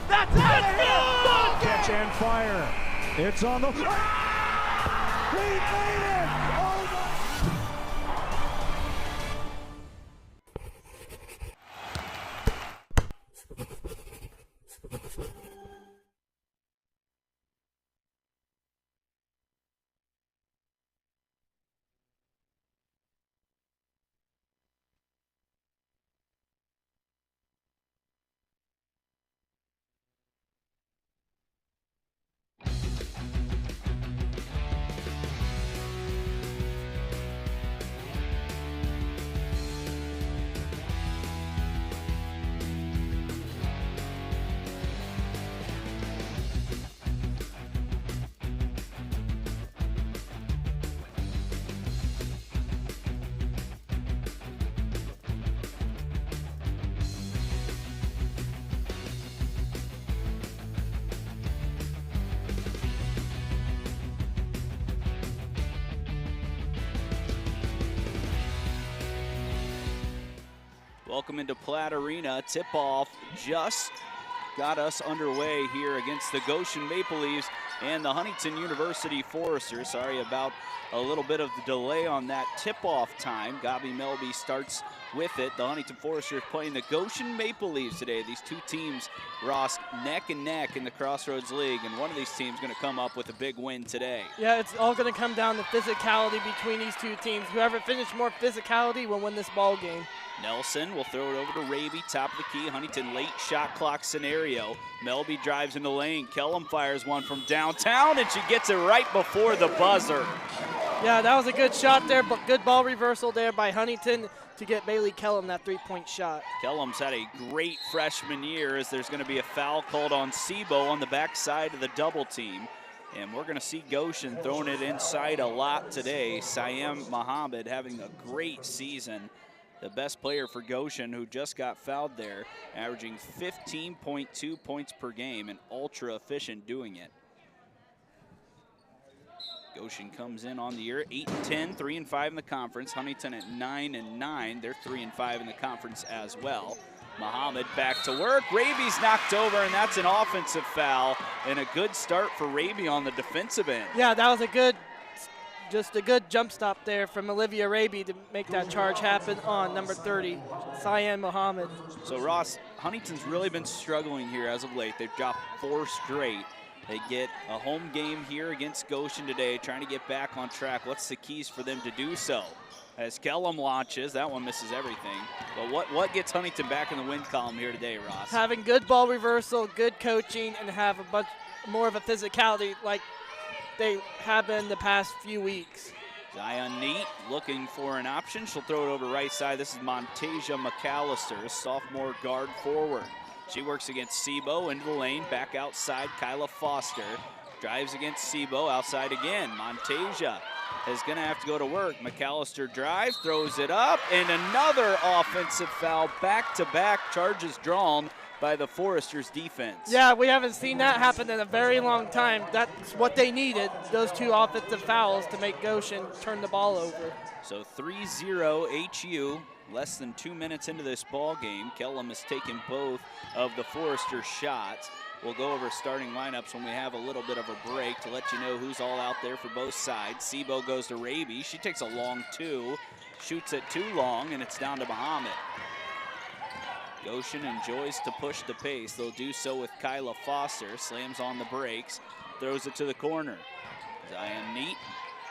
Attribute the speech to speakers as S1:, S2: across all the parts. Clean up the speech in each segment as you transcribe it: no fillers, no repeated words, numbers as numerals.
S1: That's out of here!
S2: Catch and fire. It's on the... He made it! Oh my...
S3: Welcome into Platt Arena. Tip-off just got us underway here against the Goshen Maple Leafs and the Huntington University Foresters. Sorry about a little bit of the delay on that tip-off time. Gabi Melby starts with it. The Huntington Foresters playing the Goshen Maple Leafs today. These two teams, Ross, neck and neck in the Crossroads League, and one of these teams going to come up with a big win today.
S1: Yeah, it's all going to come down to physicality between these two teams. Whoever finishes more physicality will win this ball game.
S3: Nelson will throw it over to Raby, top of the key. Huntington late shot clock scenario. Melby drives in the lane. Kellum fires one from downtown, and she gets it right before the buzzer.
S1: Yeah, that was a good shot there, but good ball reversal there by Huntington to get Bailey Kellum that three-point shot.
S3: Kellum's had a great freshman year, as there's going to be a foul called on Sebo on the backside of the double team. And we're going to see Goshen throwing it inside a lot today. Siam Muhammad having a great season. The best player for Goshen, who just got fouled there, averaging 15.2 points per game and ultra efficient doing it. Goshen comes in on the year 8-10, 3-5 in the conference. Huntington at 9-9, they're 3-5 in the conference as well. Muhammad back to work. Raby's knocked over, and that's an offensive foul, and a good start for Raby on the defensive end.
S1: Yeah, that was a good jump stop there from Olivia Raby to make that charge happen on number 30, Siam Muhammad.
S3: So Ross, Huntington's really been struggling here as of late. They've dropped 4 straight. They get a home game here against Goshen today, trying to get back on track. What's the keys for them to do so? As Kellum launches, that one misses everything. But what gets Huntington back in the win column here today, Ross?
S1: Having good ball reversal, good coaching, and have a bunch more of a physicality like they have been the past few weeks.
S3: Zion Neat looking for an option. She'll throw it over right side. This is Montasia McAllister, sophomore guard forward. She works against Sebo into the lane, back outside. Kyla Foster drives against Sebo, outside again. Montasia is going to have to go to work. McAllister drives, throws it up, and another offensive foul. Back-to-back charges drawn by the Foresters defense.
S1: Yeah, we haven't seen that happen in a very long time. That's what they needed, those two offensive fouls to make Goshen turn the ball over.
S3: So 3-0 HU, less than 2 minutes into this ball game. Kellum has taken both of the Foresters shots. We'll go over starting lineups when we have a little bit of a break to let you know who's all out there for both sides. Sebo goes to Raby. She takes a long 2, shoots it too long, and it's down to Muhammad. Goshen enjoys to push the pace. They'll do so with Kyla Foster. Slams on the brakes, throws it to the corner. Zion Neat,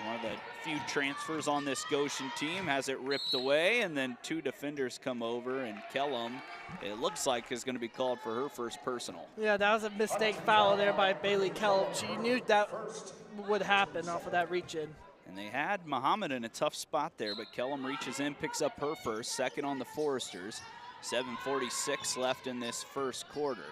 S3: one of the few transfers on this Goshen team, has it ripped away, and then 2 defenders come over, and Kellum, it looks like, is going to be called for her first personal.
S1: Yeah, that was a mistake foul there by Bailey Kellum. She knew that would happen off of that reach-in.
S3: And they had Muhammad in a tough spot there, but Kellum reaches in, picks up her first, second on the Foresters. 7:46 left in this first quarter.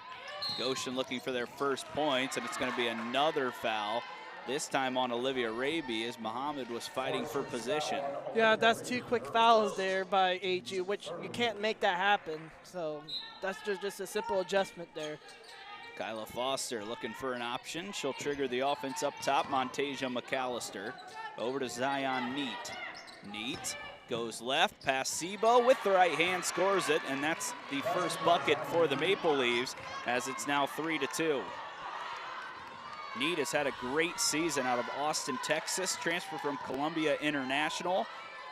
S3: Goshen looking for their first points, and it's going to be another foul, this time on Olivia Raby, as Muhammad was fighting for position.
S1: Yeah, that's 2 quick fouls there by HU, which you can't make that happen. So that's just a simple adjustment there.
S3: Kyla Foster looking for an option. She'll trigger the offense up top. Montasia McAllister over to Zion Neat. Neat Goes left, past Sebo with the right hand, scores it, and that's the first bucket for the Maple Leafs as it's now 3-2. Neat has had a great season out of Austin, Texas, transfer from Columbia International.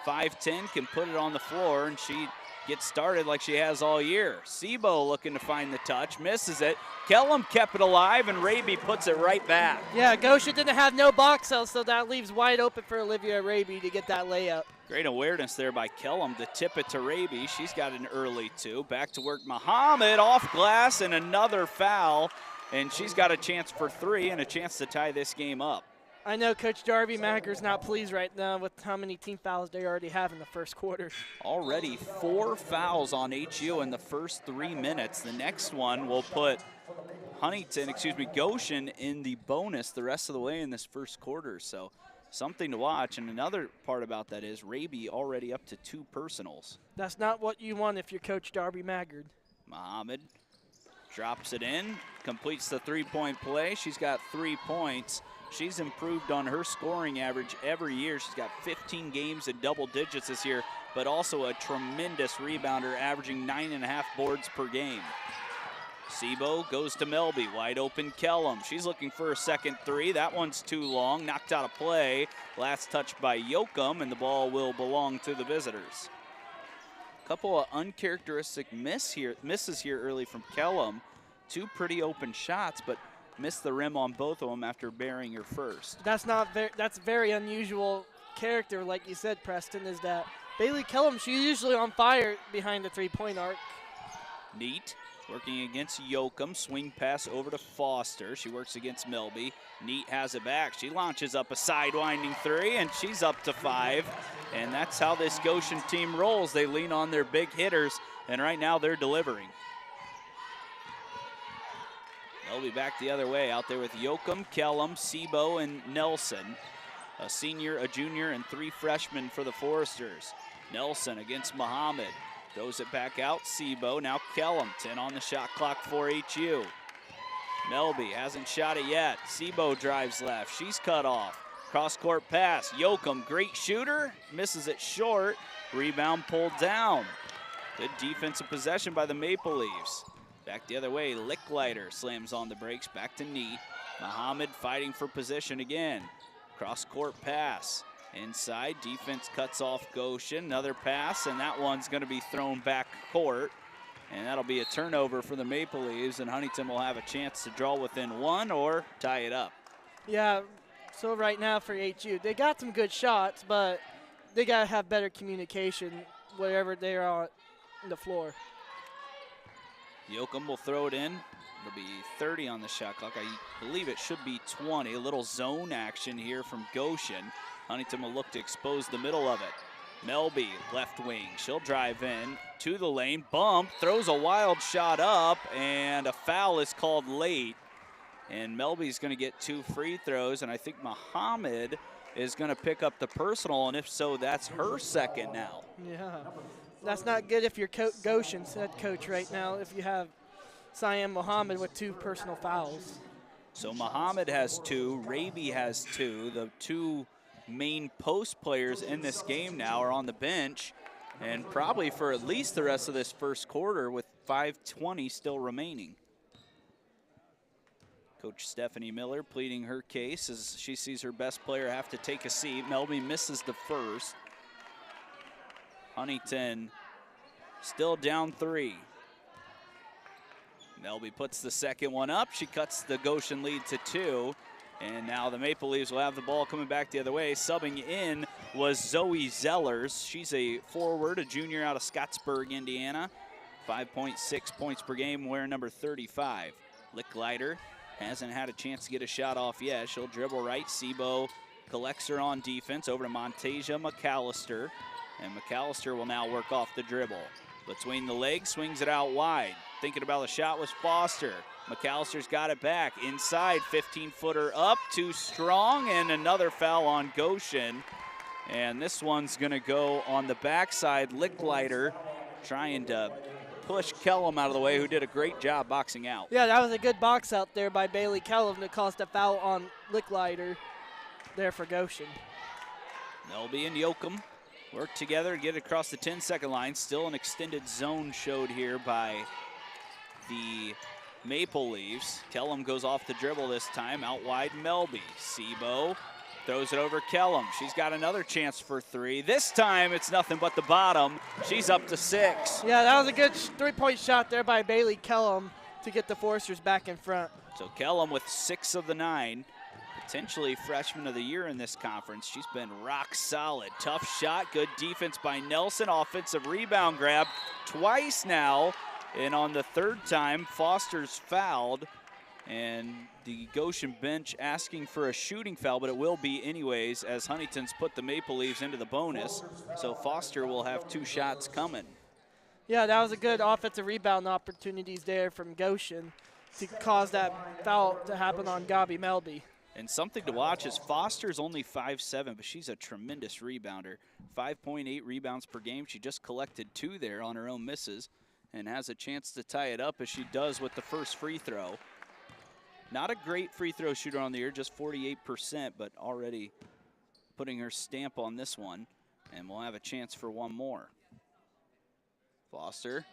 S3: 5'10", can put it on the floor, and she gets started like she has all year. Sebo looking to find the touch, misses it. Kellum kept it alive, and Raby puts it right back.
S1: Yeah, Goshen didn't have no box out, so that leaves wide open for Olivia Raby to get that layup.
S3: Great awareness there by Kellum to tip it to Raby. She's got an early two. Back to work, Muhammad off glass, and another foul. And she's got a chance for three and a chance to tie this game up.
S1: I know Coach Darby Macker's not pleased right now with how many team fouls they already have in the first quarter.
S3: Already 4 fouls on HU in the first 3 minutes. The next one will put Goshen in the bonus the rest of the way in this first quarter. So something to watch. And another part about that is Raby already up to 2 personals.
S1: That's not what you want if you're Coach Darby Maggard.
S3: Muhammad drops it in, completes the three-point play. She's got 3 points. She's improved on her scoring average every year. She's got 15 games in double digits this year, but also a tremendous rebounder, averaging 9.5 boards per game. Sebo goes to Melby, wide open Kellum. She's looking for a second three. That one's too long, knocked out of play. Last touch by Yoakum, and the ball will belong to the visitors. Couple of uncharacteristic misses here early from Kellum. 2 pretty open shots, but missed the rim on both of them after burying her first.
S1: That's very unusual character, like you said, Preston, is that Bailey Kellum, she's usually on fire behind the three-point arc.
S3: Neat working against Yoakum, swing pass over to Foster. She works against Melby. Neat has it back. She launches up a sidewinding three, and she's up to 5. And that's how this Goshen team rolls. They lean on their big hitters, and right now they're delivering. Melby back the other way, out there with Yoakum, Kellum, Sebo, and Nelson. A senior, a junior, and 3 freshmen for the Foresters. Nelson against Muhammad. Throws it back out, Sebo, now Kellum. 10 on the shot clock for HU. Melby hasn't shot it yet. Sebo drives left, she's cut off. Cross-court pass, Yoakum, great shooter, misses it short. Rebound pulled down. Good defensive possession by the Maple Leafs. Back the other way, Licklider slams on the brakes, back to Neat. Muhammad fighting for position again. Cross-court pass. Inside, defense cuts off Goshen. Another pass, and that one's going to be thrown back court. And that'll be a turnover for the Maple Leafs, and Huntington will have a chance to draw within 1 or tie it up.
S1: Yeah, so right now for HU, they got some good shots, but they got to have better communication wherever they're on the floor.
S3: Yoakum will throw it in. It'll be 30 on the shot clock. I believe it should be 20. A little zone action here from Goshen. Huntington will look to expose the middle of it. Melby, left wing. She'll drive in to the lane. Bump, throws a wild shot up, and a foul is called late. And Melby's going to get 2 free throws, and I think Muhammad is going to pick up the personal, and if so, that's her second now.
S1: Yeah, that's not good if you're Goshen's head coach right now, if you have Siam Muhammad with 2 personal fouls.
S3: So Muhammad has 2, Raby has 2. The 2 main post players in this game now are on the bench, and probably for at least the rest of this first quarter with 5:20 still remaining. Coach Stephanie Miller pleading her case as she sees her best player have to take a seat. Melby misses the first. Huntington still down 3. Melby puts the second one up. She cuts the Goshen lead to 2. And now the Maple Leafs will have the ball coming back the other way. Subbing in was Zoe Zellers. She's a forward, a junior out of Scottsburg, Indiana. 5.6 points per game, wearing number 35. Licklider hasn't had a chance to get a shot off yet. She'll dribble right. Sebo collects her on defense over to Montasia McAllister. And McAllister will now work off the dribble. Between the legs, swings it out wide. Thinking about the shot was Foster. McAllister's got it back. Inside, 15-footer up, too strong, and another foul on Goshen. And this one's gonna go on the backside. Licklider trying to push Kellum out of the way, who did a great job boxing out.
S1: Yeah, that was a good box out there by Bailey Kellum that caused a foul on Licklider there for Goshen.
S3: Melby and Yoakum Work together to get it across the 10-second line. Still an extended zone showed here by the Maple Leafs. Kellum goes off the dribble this time. Out wide, Melby. Sebo throws it over Kellum. She's got another chance for three. This time it's nothing but the bottom. She's up to 6.
S1: Yeah, that was a good three-point shot there by Bailey Kellum to get the Foresters back in front.
S3: So Kellum with 6 of the 9. Potentially freshman of the year in this conference. She's been rock solid. Tough shot, good defense by Nelson. Offensive rebound grab twice now. And on the third time, Foster's fouled. And the Goshen bench asking for a shooting foul, but it will be anyways as Huntington's put the Maple Leafs into the bonus. So Foster will have 2 shots coming.
S1: Yeah, that was a good offensive rebound opportunities there from Goshen to cause that foul to happen on Gabi Melby.
S3: And something to watch is Foster's only 5'7", but she's a tremendous rebounder. 5.8 rebounds per game. She just collected 2 there on her own misses and has a chance to tie it up as she does with the first free throw. Not a great free throw shooter on the year, just 48%, but already putting her stamp on this one. And we'll have a chance for one more. Foster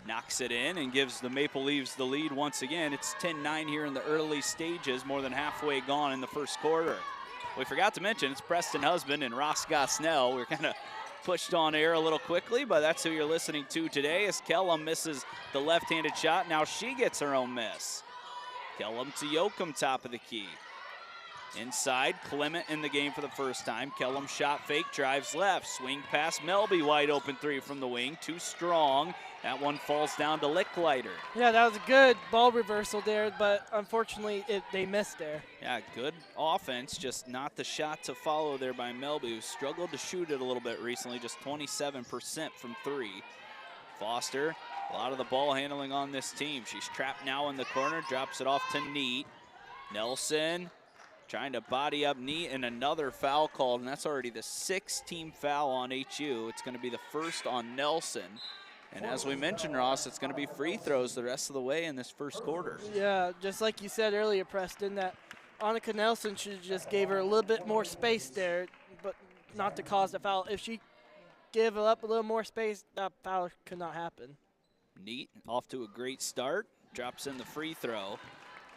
S3: knocks it in and gives the Maple Leafs the lead once again. It's 10-9 here in the early stages, more than halfway gone in the first quarter. We forgot to mention it's Preston Husband and Ross Gosnell. We're kind of pushed on air a little quickly, but that's who you're listening to today as Kellum misses the left-handed shot. Now she gets her own miss. Kellum to Yoakum, top of the key. Inside, Clement in the game for the first time. Kellum shot fake, drives left. Swing pass, Melby wide open 3 from the wing. Too strong. That one falls down to Licklider.
S1: Yeah, that was a good ball reversal there, but unfortunately they missed there.
S3: Yeah, good offense, just not the shot to follow there by Melby, who struggled to shoot it a little bit recently, just 27% from 3. Foster, a lot of the ball handling on this team. She's trapped now in the corner, drops it off to Neat. Nelson trying to body up Neat, and another foul called, and that's already the 6th team foul on HU. It's going to be the first on Nelson. And as we mentioned, Ross, it's going to be free throws the rest of the way in this first quarter.
S1: Yeah, just like you said earlier, Preston, that Annika Nelson should have just gave her a little bit more space there, but not to cause the foul. If she gave up a little more space, that foul could not happen.
S3: Neat, off to a great start, drops in the free throw.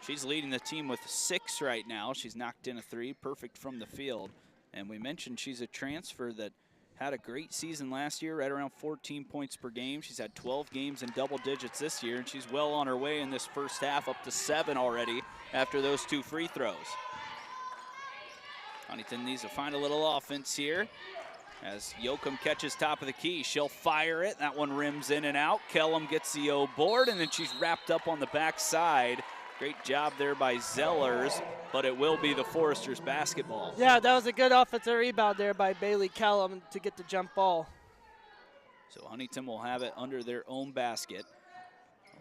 S3: She's leading the team with 6 right now. She's knocked in a 3, perfect from the field. And we mentioned she's a transfer that had a great season last year, right around 14 points per game. She's had 12 games in double digits this year, and she's well on her way in this first half, up to 7 already after those 2 free throws. Huntington needs to find a little offense here. As Yoakum catches top of the key, she'll fire it. That one rims in and out. Kellum gets the O board, and then she's wrapped up on the backside. Great job there by Zellers, but it will be the Foresters basketball.
S1: Yeah, that was a good offensive rebound there by Bailey Kellum to get the jump ball.
S3: So Huntington will have it under their own basket.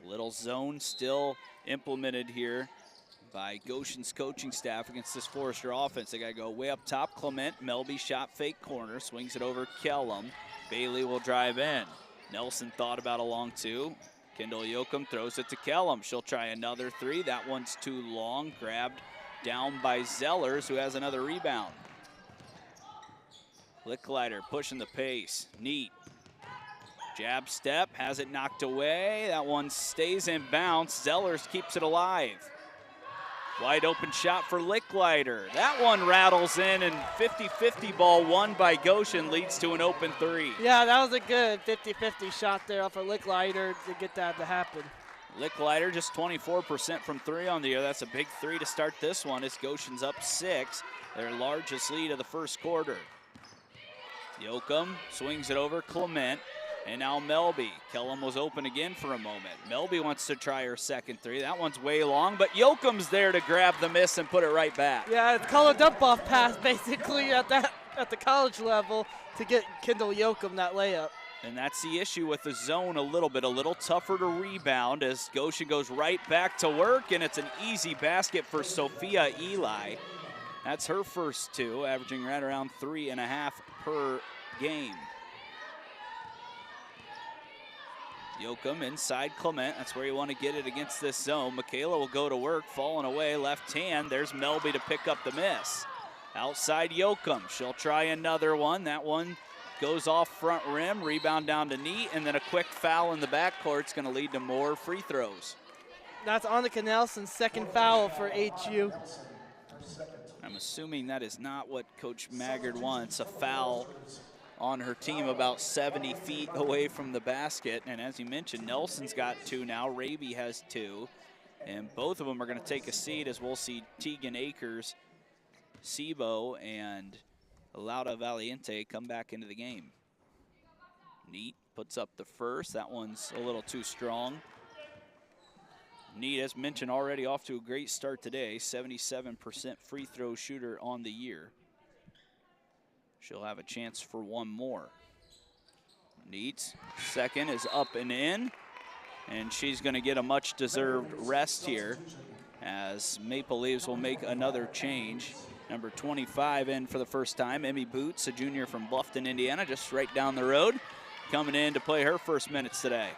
S3: A little zone still implemented here by Goshen's coaching staff against this Forester offense. They got to go way up top. Clement, Melby shot fake corner, swings it over Kellum. Bailey will drive in. Nelson thought about a long 2. Kendall Yoakum throws it to Kellum. She'll try another 3. That one's too long. Grabbed down by Zellers, who has another rebound. Licklider pushing the pace. Neat. Jab step, has it knocked away. That one stays in bounds. Zellers keeps it alive. Wide open shot for Licklider. That one rattles in, and 50-50 ball won by Goshen leads to an open 3.
S1: Yeah, that was a good 50-50 shot there off of Licklider to get that to happen.
S3: Licklider just 24% from 3 on the year. That's a big 3 to start this one as Goshen's up 6, their largest lead of the first quarter. Yoakum swings it over Clement. And now Melby. Kellum was open again for a moment. Melby wants to try her second 3. That one's way long, but Yoakum's there to grab the miss and put it right back.
S1: Yeah, it's called a dump-off pass basically at the college level to get Kendall Yoakum that layup.
S3: And that's the issue with the zone a little tougher to rebound as Goshen goes right back to work, and it's an easy basket for Sophia Eli. That's her first 2, averaging right around 3.5 per game. Yoakum inside Clement. That's where you want to get it against this zone. Michaela will go to work, falling away, left hand. There's Melby to pick up the miss. Outside Yoakum. She'll try another one. That one goes off front rim, rebound down to Neat, and then a quick foul in the backcourt is going to lead to more free throws.
S1: That's Annika Nelson's second foul for HU.
S3: I'm assuming that is not what Coach Maggard wants, a foul on her team about 70 feet away from the basket. And as you mentioned, Nelson's got 2 now, Raby has 2. And both of them are going to take a seat as we'll see Tegan Akers, Sebo, and Laura Valiente come back into the game. Neat puts up the first. That one's a little too strong. Neat, as mentioned already, off to a great start today. 77% free throw shooter on the year. She'll have a chance for one more. Neat's second is up and in. And she's going to get a much-deserved rest here as Maple Leafs will make another change. Number 25 in for the first time, Emmy Boots, a junior from Bluffton, Indiana, just right down the road, coming in to play her first minutes today.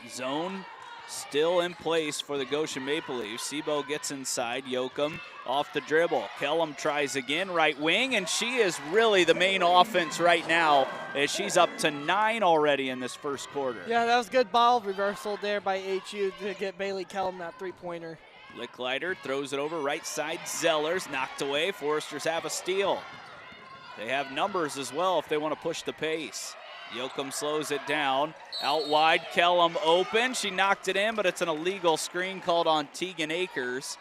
S3: Zone still in place for the Goshen Maple Leafs. Sebo gets inside, Yoakum off the dribble. Kellum tries again, right wing, and she is really the main offense right now as she's up to 9 already in this first quarter.
S1: Yeah, that was good ball reversal there by HU to get Bailey Kellum that three-pointer.
S3: Licklider throws it over right side. Zellers knocked away. Foresters have a steal. They have numbers as well if they want to push the pace. Yoakum slows it down. Out wide, Kellum open. She knocked it in, but it's an illegal screen called on Tegan Akers.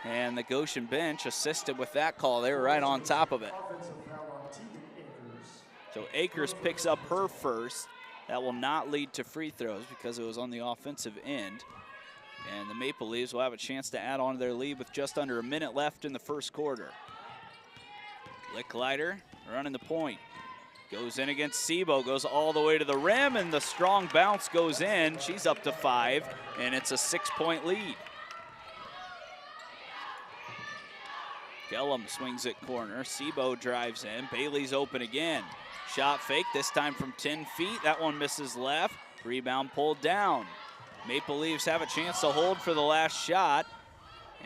S3: And the Goshen bench assisted with that call. They were right on top of it. So Akers picks up her first. That will not lead to free throws because it was on the offensive end. And the Maple Leafs will have a chance to add on to their lead with just under a minute left in the first quarter. Licklider running the point. Goes in against Sebo, goes all the way to the rim, and the strong bounce goes in. She's up to 5, and it's a 6-point lead. Kellum swings it corner. Sebo drives in. Bailey's open again. Shot fake, this time from 10 feet. That one misses left. Rebound pulled down. Maple Leafs have a chance to hold for the last shot.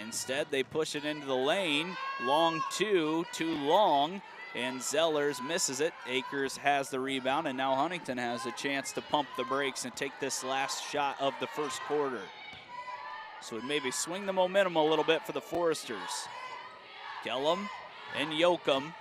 S3: Instead, they push it into the lane. Long two, too long. And Zellers misses it. Akers has the rebound, and now Huntington has a chance to pump the brakes and take this last shot of the first quarter. So it maybe swing the momentum a little bit for the Foresters. Kellum and Yoakum.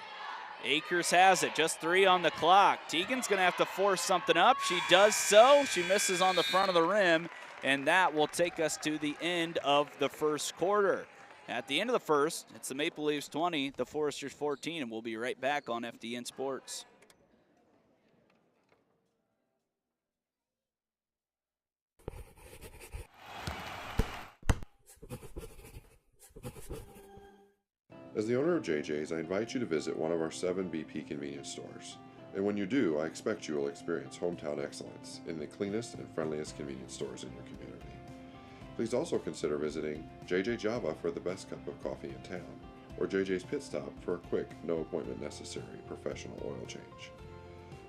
S3: Akers has it, just 3 on the clock. Tegan's gonna have to force something up. She does so. She misses on the front of the rim, and that will take us to the end of the first quarter. At the end of the first, it's the Maple Leafs 20, the Foresters 14, and we'll be right back on FDN Sports.
S4: As the owner of JJ's, I invite you to visit one of our 7 BP convenience stores. And when you do, I expect you will experience hometown excellence in the cleanest and friendliest convenience stores in your community. Please also consider visiting JJ Java for the best cup of coffee in town, or JJ's Pit Stop for a quick, no appointment necessary professional oil change.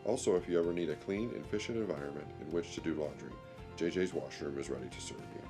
S4: Also, if you ever need a clean and efficient environment in which to do laundry, JJ's washroom is ready to serve you.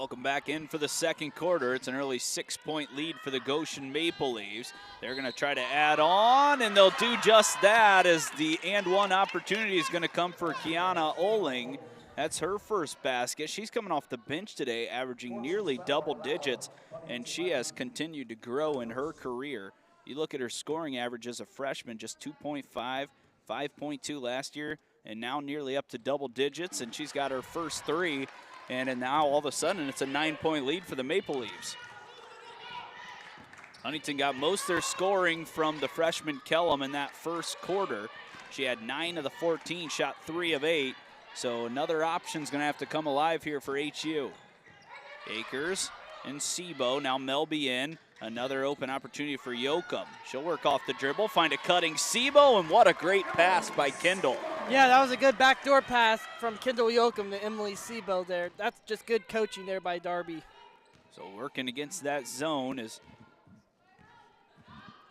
S3: Welcome back in for the second quarter. It's an early 6-point lead for the Goshen Maple Leafs. They're going to try to add on, and they'll do just that as the and one opportunity is going to come for Kiana Oling. That's her first basket. She's coming off the bench today, averaging nearly double digits, and she has continued to grow in her career. You look at her scoring average as a freshman, just 2.5, 5.2 last year, and now nearly up to double digits, and she's got her first three. And now all of a sudden it's a 9-point lead for the Maple Leafs. Huntington got most of their scoring from the freshman Kellum in that first quarter. She had 9 of the 14, shot 3 of 8. So another option's gonna have to come alive here for HU. Akers and Sebo, now Melby in. Another open opportunity for Yoakum. She'll work off the dribble, find a cutting Sebo, and what a great pass by Kendall.
S1: Yeah, that was a good backdoor pass from Kendall Yoakum to Emily Sebo there. That's just good coaching there by Darby.
S3: So working against that zone is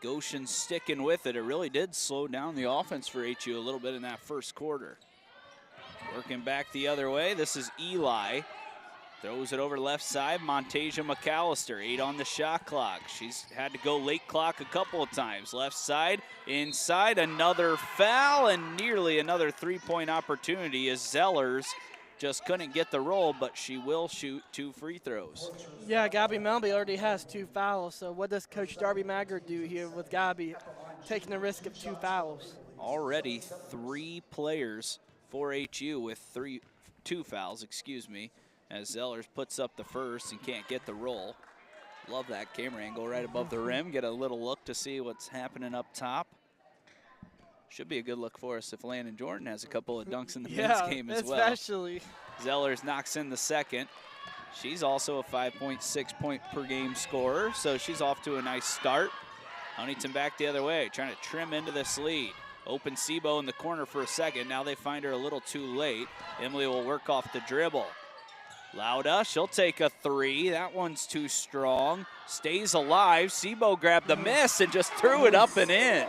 S3: Goshen sticking with it. It really did slow down the offense for HU a little bit in that first quarter. Working back the other way, this is Eli. Throws it over left side, Montasia McAllister, 8 on the shot clock. She's had to go late clock a couple of times. Left side, inside, another foul, and nearly another 3-point opportunity as Zellers just couldn't get the roll, but she will shoot 2 free throws.
S1: Yeah, Gabby Melby already has 2 fouls, so what does Coach Darby Maggard do here with Gabby taking the risk of 2 fouls?
S3: Already 3 players for HU with 2 fouls, as Zellers puts up the first and can't get the roll. Love that camera angle right above the rim. Get a little look to see what's happening up top. Should be a good look for us if Landon Jordan has a couple of dunks in the men's game as well.
S1: Especially.
S3: Zellers knocks in the second. She's also a 5.6 point per game scorer, so she's off to a nice start. Huntington back the other way, trying to trim into this lead. Open Sebo in the corner for a second. Now they find her a little too late. Emily will work off the dribble. Lauda, she'll take a 3. That one's too strong. Stays alive. Sebo grabbed the miss and just threw it up and in.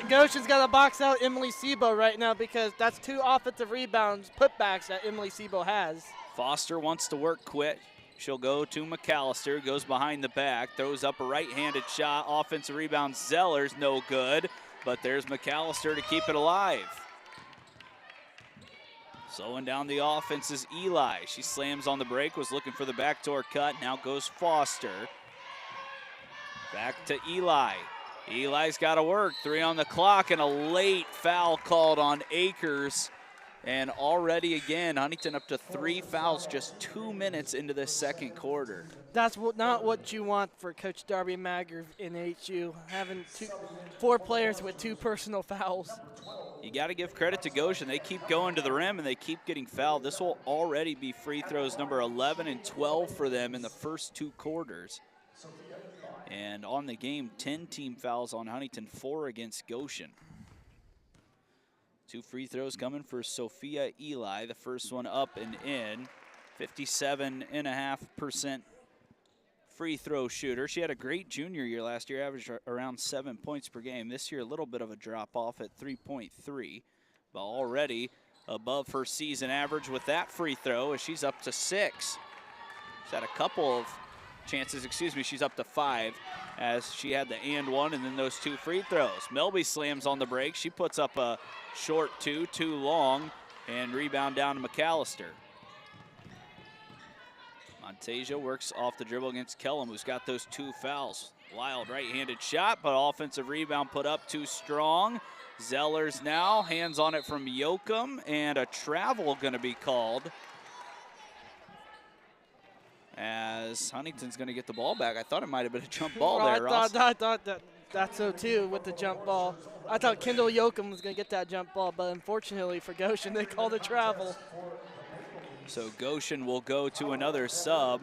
S1: Goshen's got to box out Emily Sebo right now because that's 2 offensive rebounds, putbacks that Emily Sebo has.
S3: Foster wants to work quick. She'll go to McAllister, goes behind the back, throws up a right-handed shot. Offensive rebound, Zellers, no good. But there's McAllister to keep it alive. Slowing down the offense is Eli. She slams on the break, was looking for the backdoor cut. Now goes Foster. Back to Eli. Eli's got to work. 3 on the clock and a late foul called on Akers. And already again, Huntington up to 3 fouls just 2 minutes into the second quarter.
S1: That's not what you want for Coach Darby Maggard in HU, having 4 players with 2 personal fouls.
S3: You got to give credit to Goshen. They keep going to the rim and they keep getting fouled. This will already be free throws number 11 and 12 for them in the first 2 quarters. And on the game, 10 team fouls on Huntington, 4 against Goshen. 2 free throws coming for Sophia Eli. The first one up and in. 57.5% free throw shooter. She had a great junior year last year, averaged around 7 points per game. This year, a little bit of a drop off at 3.3, but already above her season average with that free throw as she's up to 6. She's had a couple of chances, she's up to 5 as she had the and one and then those 2 free throws. Melby slams on the break. She puts up a short 2, too long, and rebound down to McAllister. Montasia works off the dribble against Kellum, who's got those 2 fouls. Wild right-handed shot, but offensive rebound put up too strong. Zellers now, hands on it from Yoakum, and a travel going to be called as Huntington's going to get the ball back. I thought it might have been a jump ball there, Ross.
S1: I thought that's so too with the jump ball. I thought Kendall Yoakum was going to get that jump ball, but unfortunately for Goshen, they called a travel.
S3: So Goshen will go to another sub,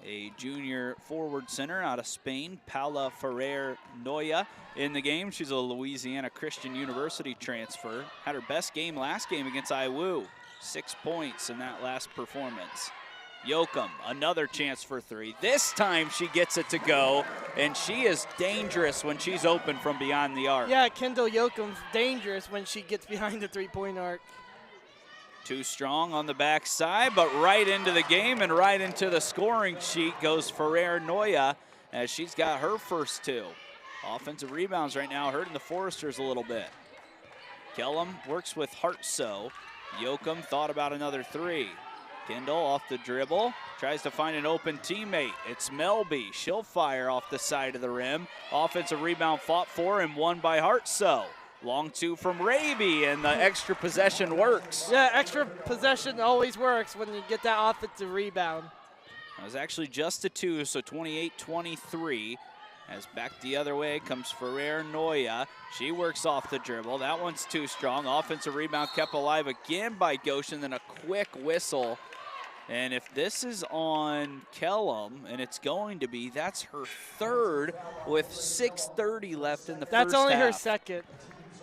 S3: a junior forward center out of Spain, Paula Ferrer Noya in the game. She's a Louisiana Christian University transfer. Had her best game last game against IWU. 6 points in that last performance. Yoakum, another chance for 3. This time she gets it to go, and she is dangerous when she's open from beyond the arc.
S1: Yeah, Kendall Yoakum's dangerous when she gets behind the 3-point arc.
S3: Too strong on the backside, but right into the game and right into the scoring sheet goes Ferrer Noya as she's got her first 2. Offensive rebounds right now hurting the Foresters a little bit. Kellum works with Hartsoe. Yoakum thought about another 3. Kendall off the dribble, tries to find an open teammate. It's Melby. She'll fire off the side of the rim. Offensive rebound fought for and won by Hartsoe. Long 2 from Raby, and the extra possession works.
S1: Yeah, extra possession always works when you get that offensive rebound.
S3: It was actually just a 2, so 28-23. As back the other way comes Ferrer Noya. She works off the dribble. That one's too strong. Offensive rebound kept alive again by Goshen, then a quick whistle. And if this is on Kellum, and it's going to be, that's her 3rd with 6:30 left in the first half.
S1: That's only her 2nd.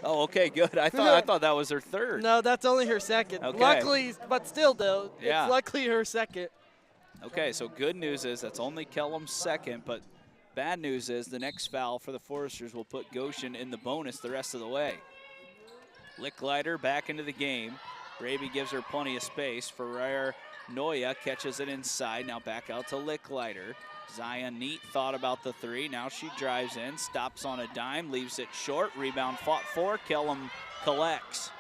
S3: Oh, okay, good. I thought that was her 3rd.
S1: No, that's only her 2nd.
S3: Okay.
S1: Luckily, but still though,
S3: Yeah.
S1: it's luckily her 2nd.
S3: Okay, so good news is that's only Kellum's 2nd, but bad news is the next foul for the Foresters will put Goshen in the bonus the rest of the way. Licklider back into the game. Raby gives her plenty of space. Ferrer Noya catches it inside. Now back out to Licklider. Zion Neat thought about the 3. Now she drives in, stops on a dime, leaves it short. Rebound fought for. Kellum collects.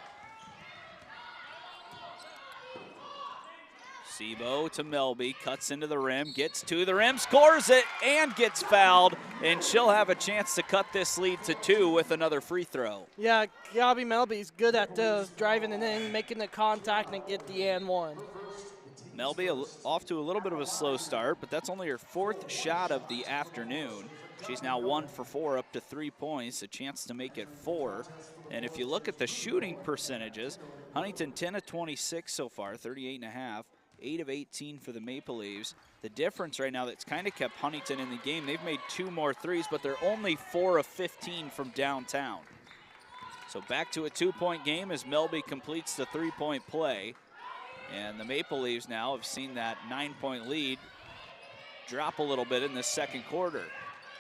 S3: Sebo to Melby, cuts into the rim, gets to the rim, scores it, and gets fouled. And she'll have a chance to cut this lead to 2 with another free throw.
S1: Yeah, Gabby Melby's good at those, driving it in, making the contact, and get the and 1.
S3: Melby off to a little bit of a slow start, but that's only her 4th shot of the afternoon. She's now 1 for 4, up to 3 points, a chance to make it 4. And if you look at the shooting percentages, Huntington 10 of 26 so far, 38.5, 8 of 18 for the Maple Leafs. The difference right now that's kind of kept Huntington in the game, they've made 2 more threes, but they're only 4 of 15 from downtown. So back to a 2-point game as Melby completes the 3-point play. And the Maple Leafs now have seen that 9-point lead drop a little bit in the second quarter.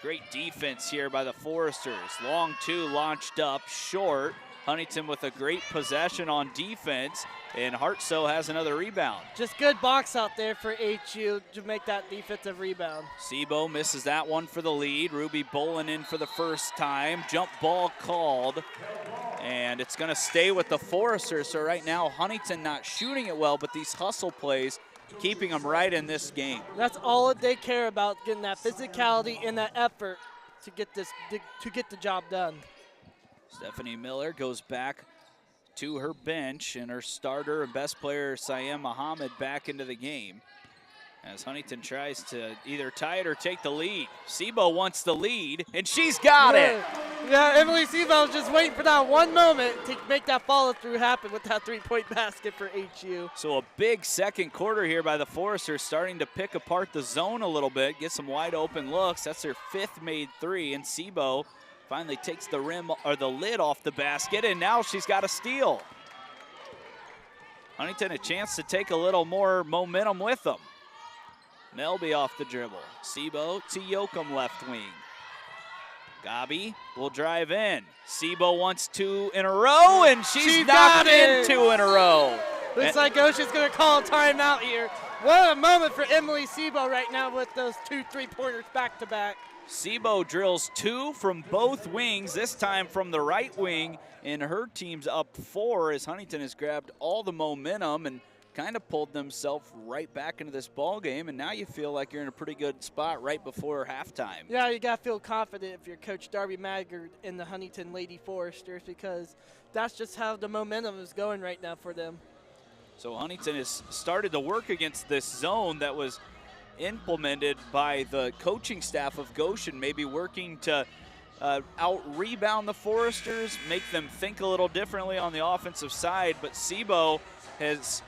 S3: Great defense here by the Foresters. Long 2 launched up, short. Huntington with a great possession on defense, and Hartsoe has another rebound.
S1: Just good box out there for HU to make that defensive rebound.
S3: Sebo misses that one for the lead. Ruby bowling in for the first time. Jump ball called, and it's going to stay with the Foresters. So right now, Huntington not shooting it well, but these hustle plays keeping them right in this game.
S1: That's all they care about, getting that physicality and that effort to get the job done.
S3: Stephanie Miller goes back to her bench, and her starter and best player, Syam Muhammad, back into the game as Huntington tries to either tie it or take the lead. Sebo wants the lead, and she's got it.
S1: Yeah, Emily Sebo was just waiting for that one moment to make that follow-through happen with that 3-point basket for HU.
S3: So a big second quarter here by the Foresters, starting to pick apart the zone a little bit, get some wide open looks. That's their 5th made 3, and Sebo finally takes the rim or the lid off the basket, and now she's got a steal. Huntington a chance to take a little more momentum with them. Melby off the dribble. Sebo to Yoakum left wing. Gabi will drive in. Sebo wants 2 in a row, and she's knocked in 2 in a row.
S1: Looks like Goshen's going to call a timeout here. What a moment for Emily Sebo right now with those 2 3-pointers back-to-back.
S3: Sebo drills 2 from both wings, this time from the right wing, and her team's up 4 as Huntington has grabbed all the momentum and kind of pulled themselves right back into this ball game, and now you feel like you're in a pretty good spot right before halftime.
S1: Yeah, you got to feel confident if you're Coach Darby Maggard in the Huntington Lady Foresters, because that's just how the momentum is going right now for them.
S3: So Huntington has started to work against this zone that was implemented by the coaching staff of Goshen, maybe working to out-rebound the Foresters, make them think a little differently on the offensive side, but Sebo has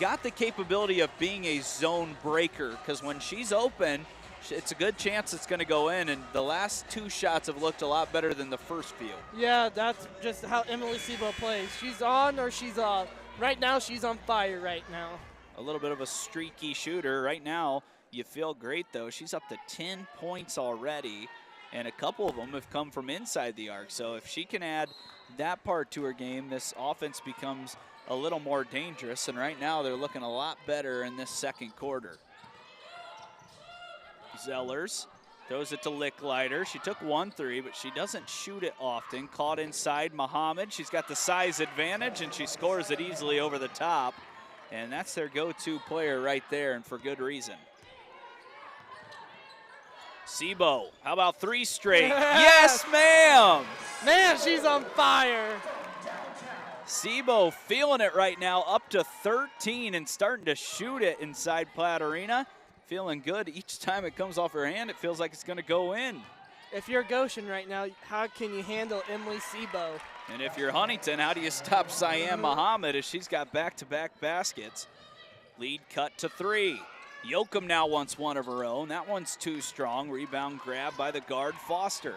S3: got the capability of being a zone breaker, because when she's open, it's a good chance it's going to go in, and the last 2 shots have looked a lot better than the first few.
S1: Yeah, that's just how Emily Sebo plays. She's on or she's off. Right now, she's on fire right now.
S3: A little bit of a streaky shooter. Right now, you feel great, though. She's up to 10 points already, and a couple of them have come from inside the arc. So if she can add that part to her game, this offense becomes a little more dangerous, and right now they're looking a lot better in this second quarter. Zellers throws it to Licklider. She took 1 3, but she doesn't shoot it often. Caught inside Muhammad. She's got the size advantage, and she scores it easily over the top. And that's their go-to player right there, and for good reason. Sebo, how about 3 straight? Yes, ma'am!
S1: Man, she's on fire.
S3: Sebo feeling it right now, up to 13 and starting to shoot it inside Platt Arena. Feeling good. Each time it comes off her hand, it feels like it's going to go in.
S1: If you're Goshen right now, how can you handle Emily Sebo?
S3: And if you're Huntington, how do you stop Cyan Muhammad as she's got back-to-back baskets? Lead cut to 3. Yoakum now wants one of her own. That one's too strong. Rebound grab by the guard, Foster.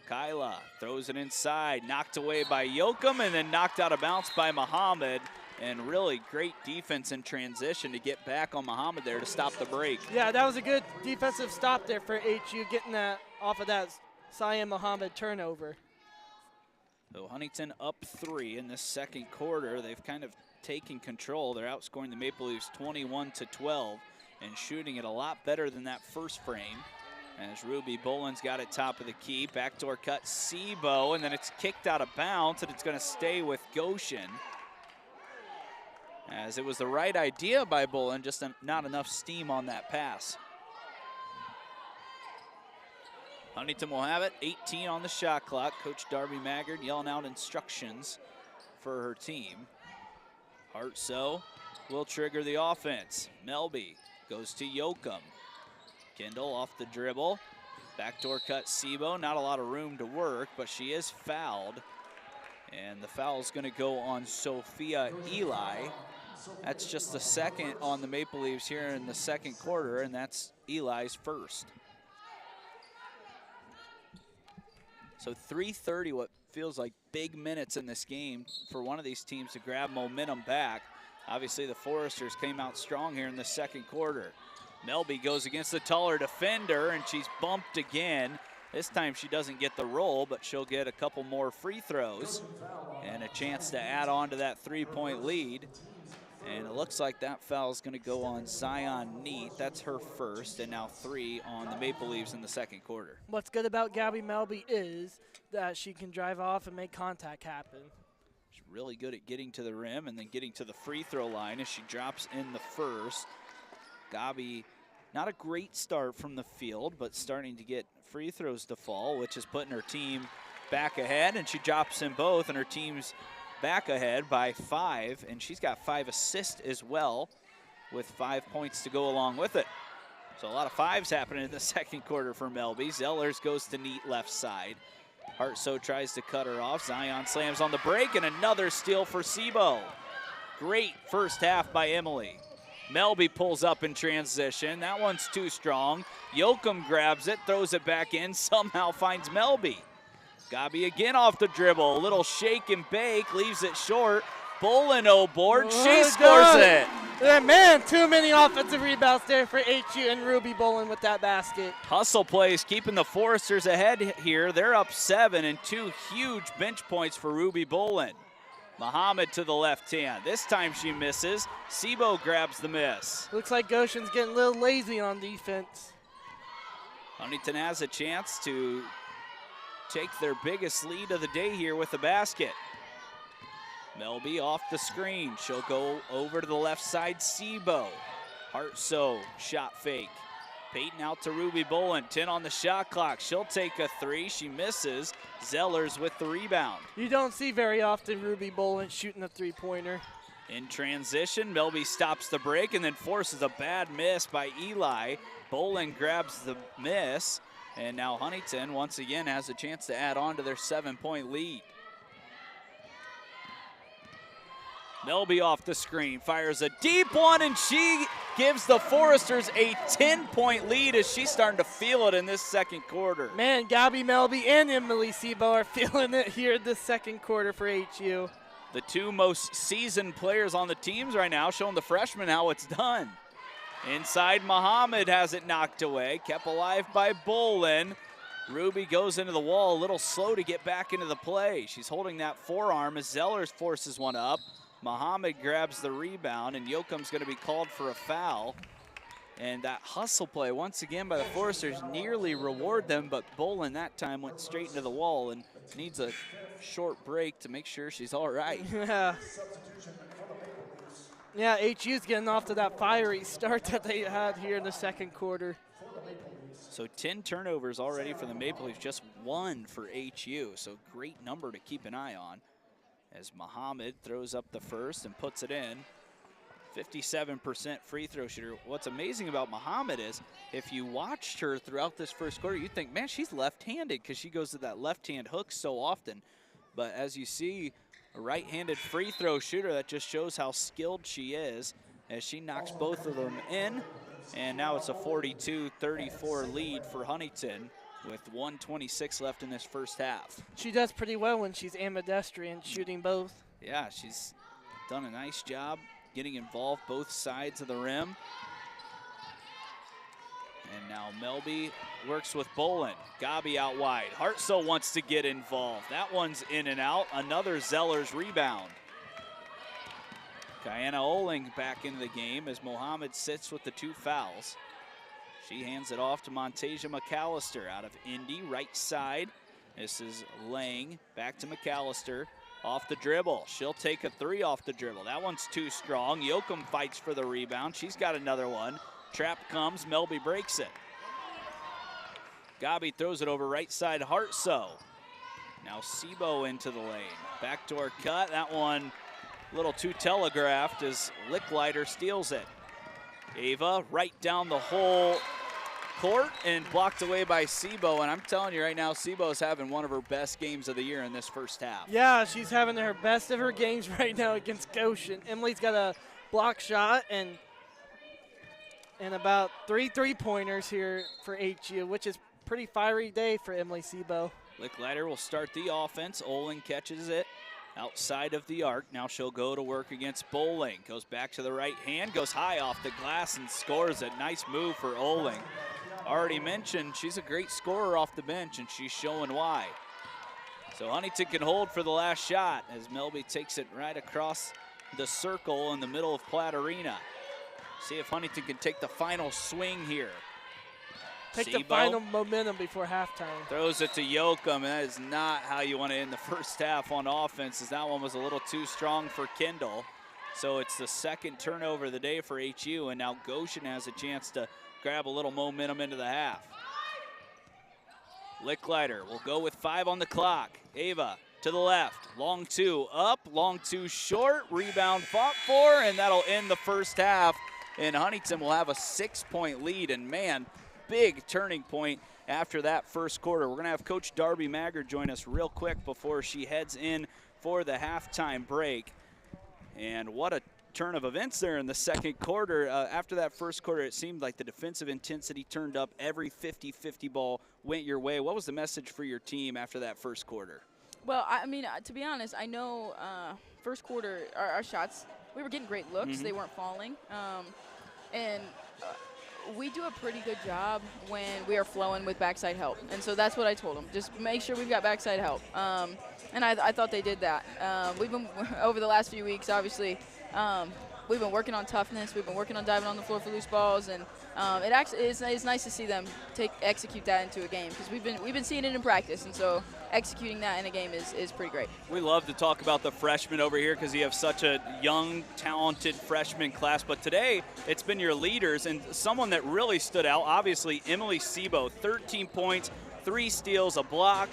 S3: Kyla throws it inside, knocked away by Yoakum, and then knocked out of bounds by Muhammad. And really great defense in transition to get back on Muhammad there to stop the break.
S1: Yeah, that was a good defensive stop there for HU, getting that off of that Cyan Muhammad turnover.
S3: So Huntington up 3 in this second quarter. They've kind of taken control. They're outscoring the Maple Leafs 21-12 and shooting it a lot better than that first frame. As Ruby Boland's got it top of the key. Backdoor cut Sebo, and then it's kicked out of bounds, and it's going to stay with Goshen. As it was the right idea by Boland, just not enough steam on that pass. Huntington will have it, 18 on the shot clock. Coach Darby Maggard yelling out instructions for her team. Hartsoe will trigger the offense. Melby goes to Yoakum. Kendall off the dribble. Backdoor cut Sebo, not a lot of room to work, but she is fouled. And the foul is going to go on Sophia Eli. That's just the second on the Maple Leafs here in the second quarter, and that's Eli's first. So 3:30, what feels like big minutes in this game for one of these teams to grab momentum back. Obviously, the Foresters came out strong here in the second quarter. Melby goes against the taller defender, and she's bumped again. This time she doesn't get the roll, but she'll get a couple more free throws and a chance to add on to that 3-point lead. And it looks like that foul is going to go on Zion Neat. That's her first, and now 3 on the Maple Leafs in the second quarter.
S1: What's good about Gabby Melby is that she can drive off and make contact happen.
S3: She's really good at getting to the rim and then getting to the free throw line as she drops in the first. Gabby, not a great start from the field, but starting to get free throws to fall, which is putting her team back ahead, and she drops in both, and her team's back ahead by 5, and she's got 5 assists as well with 5 points to go along with it. So a lot of 5s happening in the second quarter for Melby. Zellers goes to Neat left side. Hartsoe tries to cut her off. Zion slams on the break, and another steal for Sebo. Great first half by Emily. Melby pulls up in transition. That one's too strong. Yoakum grabs it, throws it back in, somehow finds Melby. Gabi again off the dribble. A little shake and bake, leaves it short. Boland board, she scores it.
S1: Yeah, man, too many offensive rebounds there for HU and Ruby Boland with that basket.
S3: Hustle plays keeping the Foresters ahead here. They're up 7 and 2 huge bench points for Ruby Boland. Muhammad to the left hand. This time she misses. Sebo grabs the miss.
S1: Looks like Goshen's getting a little lazy on defense.
S3: Huntington has a chance to take their biggest lead of the day here with the basket. Melby off the screen. She'll go over to the left side, Sebo. Hartsoe, shot fake. Peyton out to Ruby Boland, 10 on the shot clock. She'll take a 3, she misses. Zellers with the rebound.
S1: You don't see very often Ruby Boland shooting a 3-pointer.
S3: In transition, Melby stops the break and then forces a bad miss by Eli. Boland grabs the miss, and now Huntington once again has a chance to add on to their 7-point lead. Melby off the screen, fires a deep one, and she gives the Foresters a 10-point lead as she's starting to feel it in this second quarter.
S1: Man, Gabby Melby and Emily Sebo are feeling it here in the second quarter for HU.
S3: The 2 most seasoned players on the teams right now, showing the freshmen how it's done. Inside, Muhammad has it knocked away, kept alive by Boland. Ruby goes into the wall, a little slow to get back into the play. She's holding that forearm as Zellers forces one up. Muhammad grabs the rebound, and Yoakum's going to be called for a foul. And that hustle play, once again, by the Foresters nearly reward them, but Bolin that time went straight into the wall and needs a short break to make sure she's all right.
S1: Yeah. Yeah, HU's getting off to that fiery start that they had here in the second quarter.
S3: So 10 turnovers already for the Maple Leafs, just 1 for HU. So great number to keep an eye on as Muhammad throws up the first and puts it in. 57% free throw shooter. What's amazing about Muhammad is if you watched her throughout this first quarter, you'd think, man, she's left-handed because she goes to that left-hand hook so often. But as you see, a right-handed free throw shooter, that just shows how skilled she is as she knocks both of them in. And now it's a 42-34 lead for Huntington with 1:26 left in this first half.
S1: She does pretty well when she's ambidextrous shooting both.
S3: Yeah, she's done a nice job getting involved both sides of the rim. And now Melby works with Bolin. Gabi out wide. Hartzell wants to get involved. That one's in and out. Another Zellers rebound. Kiana Oling back into the game as Mohammed sits with the 2 fouls. She hands it off to Montasia McAllister out of Indy, right side. This is Lang, back to McAllister. Off the dribble. She'll take a 3 off the dribble. That one's too strong. Yoakum fights for the rebound. She's got another one. Trap comes. Melby breaks it. Gabi throws it over right side. Hartsoe. Now Sebo into the lane. Backdoor cut. That one a little too telegraphed as Licklider steals it. Ava right down the whole court and blocked away by Sebo. And I'm telling you right now, Sebo's having one of her best games of the year in this first half.
S1: Yeah, she's having her best of her games right now against Goshen. Emily's got a block shot and about 3 3-pointers here for HU, which is pretty fiery day for Emily Sebo.
S3: Licklider will start the offense. Oling catches it outside of the arc. Now she'll go to work against Bowling. Goes back to the right hand, goes high off the glass and scores it. Nice move for Oling. Already mentioned, she's a great scorer off the bench, and she's showing why. So Huntington can hold for the last shot as Melby takes it right across the circle in the middle of Platt Arena. See if Huntington can take the final swing here.
S1: Take the final momentum before halftime.
S3: Throws it to Yoakum, and that is not how you want to end the first half on offense, as that one was a little too strong for Kendall. So it's the second turnover of the day for HU, and now Goshen has a chance to grab a little momentum into the half. Licklider will go with 5 on the clock. Ava to the left, long 2 up, long 2 short, rebound fought for, and that'll end the first half. And Huntington will have a 6-point lead, and man, big turning point after that first quarter. We're going to have Coach Darby Maggard join us real quick before she heads in for the halftime break. And what a turn of events there in the second quarter. After that first quarter, it seemed like the defensive intensity turned up. Every 50-50 ball went your way. What was the message for your team after that first quarter?
S5: Well, I mean, to be honest, I know first quarter, our shots, we were getting great looks. They weren't falling. And we do a pretty good job when we are flowing with backside help. And so that's what I told them. Just make sure we've got backside help. And I thought they did that. We've been, over the last few weeks, obviously, we've been working on toughness. We've been working on diving on the floor for loose balls. And it actually is nice to see them execute that into a game, because we've been seeing it in practice. And so executing that in a game is pretty great.
S3: We love to talk about the freshmen over here because you have such a young, talented freshman class. But today, it's been your leaders, and someone that really stood out, obviously, Emily Sebo, 13 points, 3 steals, a block,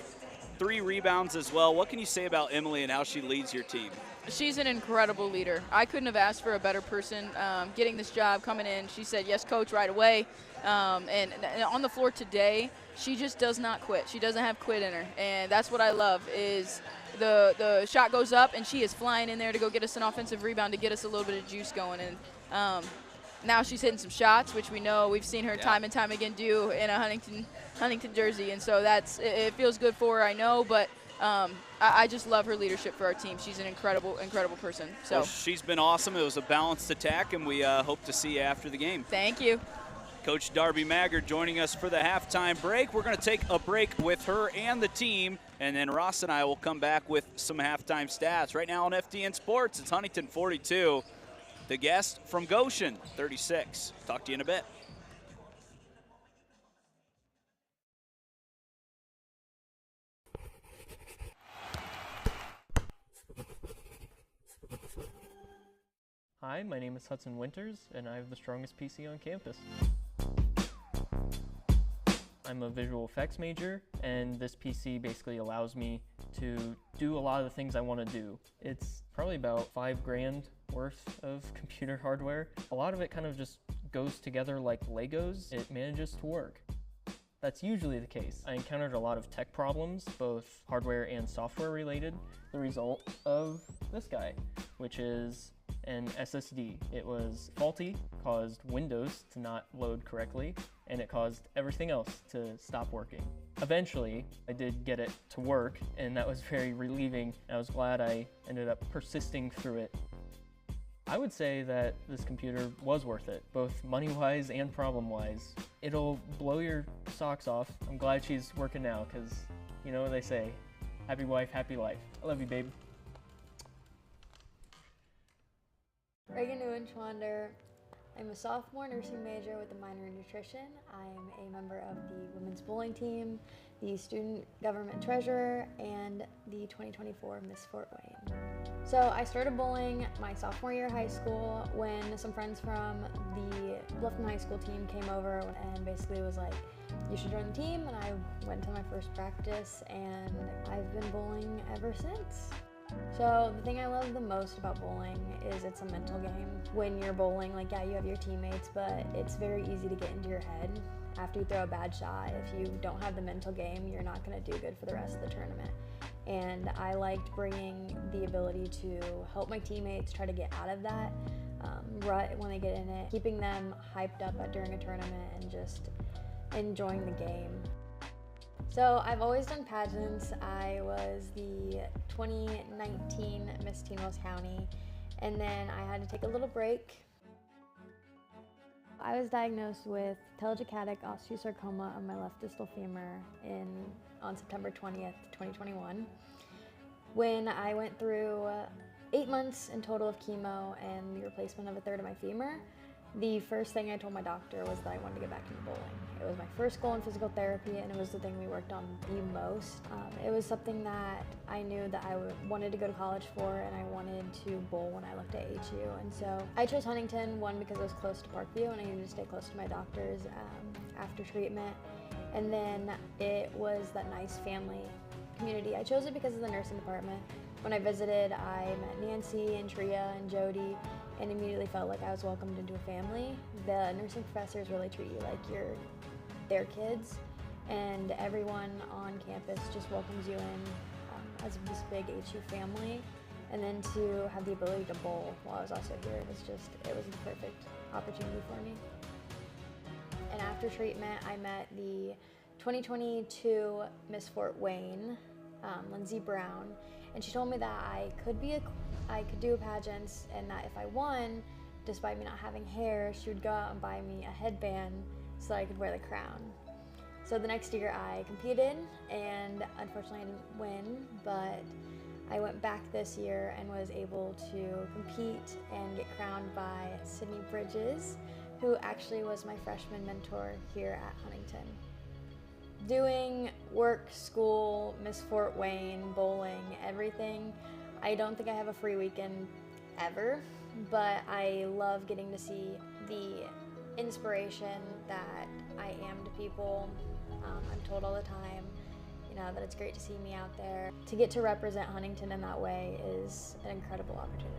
S3: 3 rebounds as well. What can you say about Emily and how she leads your team?
S5: She's an incredible leader. I couldn't have asked for a better person getting this job, coming in. She said, yes, coach, right away. And on the floor today, she just does not quit. She doesn't have quit in her. And that's what I love is the shot goes up, and she is flying in there to go get us an offensive rebound to get us a little bit of juice going. And now she's hitting some shots, which we know we've seen her time and time again do in a Huntington jersey. And so it feels good for her, I know, but I just love her leadership for our team. She's an incredible person. So
S3: well, she's been awesome. It was a balanced attack, and we hope to see you after the game.
S5: Thank you.
S3: Coach Darby Maggard joining us for the halftime break. We're going to take a break with her and the team, and then Ross and I will come back with some halftime stats. Right now on FDN Sports, it's Huntington 42. The guest from Goshen, 36. Talk to you in a bit.
S6: Hi, my name is Hudson Winters, and I have the strongest PC on campus. I'm a visual effects major, and this PC basically allows me to do a lot of the things I want to do. It's probably about $5,000 worth of computer hardware. A lot of it kind of just goes together like Legos. It manages to work. That's usually the case. I encountered a lot of tech problems, both hardware and software related, the result of this guy, which is an SSD. It was faulty, caused Windows to not load correctly, and it caused everything else to stop working. Eventually, I did get it to work, and that was very relieving. I was glad I ended up persisting through it. I would say that this computer was worth it, both money-wise and problem-wise. It'll blow your socks off. I'm glad she's working now, because you know what they say, happy wife, happy life. I love you, babe.
S7: Reagan Neuenschwander. I'm a sophomore nursing major with a minor in nutrition. I'm a member of the women's bowling team, the student government treasurer, and the 2024 Miss Fort Wayne. So I started bowling my sophomore year of high school when some friends from the Bluffton High School team came over and basically was like, you should join the team, and I went to my first practice, and I've been bowling ever since. So the thing I love the most about bowling is it's a mental game. When you're bowling, like, yeah, you have your teammates, but it's very easy to get into your head. After you throw a bad shot, if you don't have the mental game, you're not going to do good for the rest of the tournament. And I liked bringing the ability to help my teammates try to get out of that rut when they get in it, keeping them hyped up during a tournament and just enjoying the game. So I've always done pageants. I was the 2019 Miss Teen Wells County, and then I had to take a little break. I was diagnosed with telangiectatic osteosarcoma of my left distal femur on September 20th, 2021, when I went through 8 months in total of chemo and the replacement of a third of my femur. The first thing I told my doctor was that I wanted to get back into bowling. It was my first goal in physical therapy, and it was the thing we worked on the most. It was something that I knew that I wanted to go to college for, and I wanted to bowl when I looked at HU. And so I chose Huntington, one, because it was close to Parkview, and I needed to stay close to my doctors after treatment. And then it was that nice family community. I chose it because of the nursing department. When I visited, I met Nancy and Tria and Jody, and immediately felt like I was welcomed into a family. The nursing professors really treat you like you're their kids, and everyone on campus just welcomes you in as this big HU family. And then to have the ability to bowl while I was also here, it was the perfect opportunity for me. And after treatment, I met the 2022 Miss Fort Wayne, Lindsay Brown, and she told me that I could do pageants, and that if I won, despite me not having hair, she would go out and buy me a headband so that I could wear the crown. So the next year I competed, and unfortunately I didn't win, but I went back this year and was able to compete and get crowned by Sydney Bridges, who actually was my freshman mentor here at Huntington. Doing work, school, Miss Fort Wayne, bowling, everything, I don't think I have a free weekend ever, but I love getting to see the inspiration that I am to people. I'm told all the time, that it's great to see me out there. To get to represent Huntington in that way is an incredible opportunity.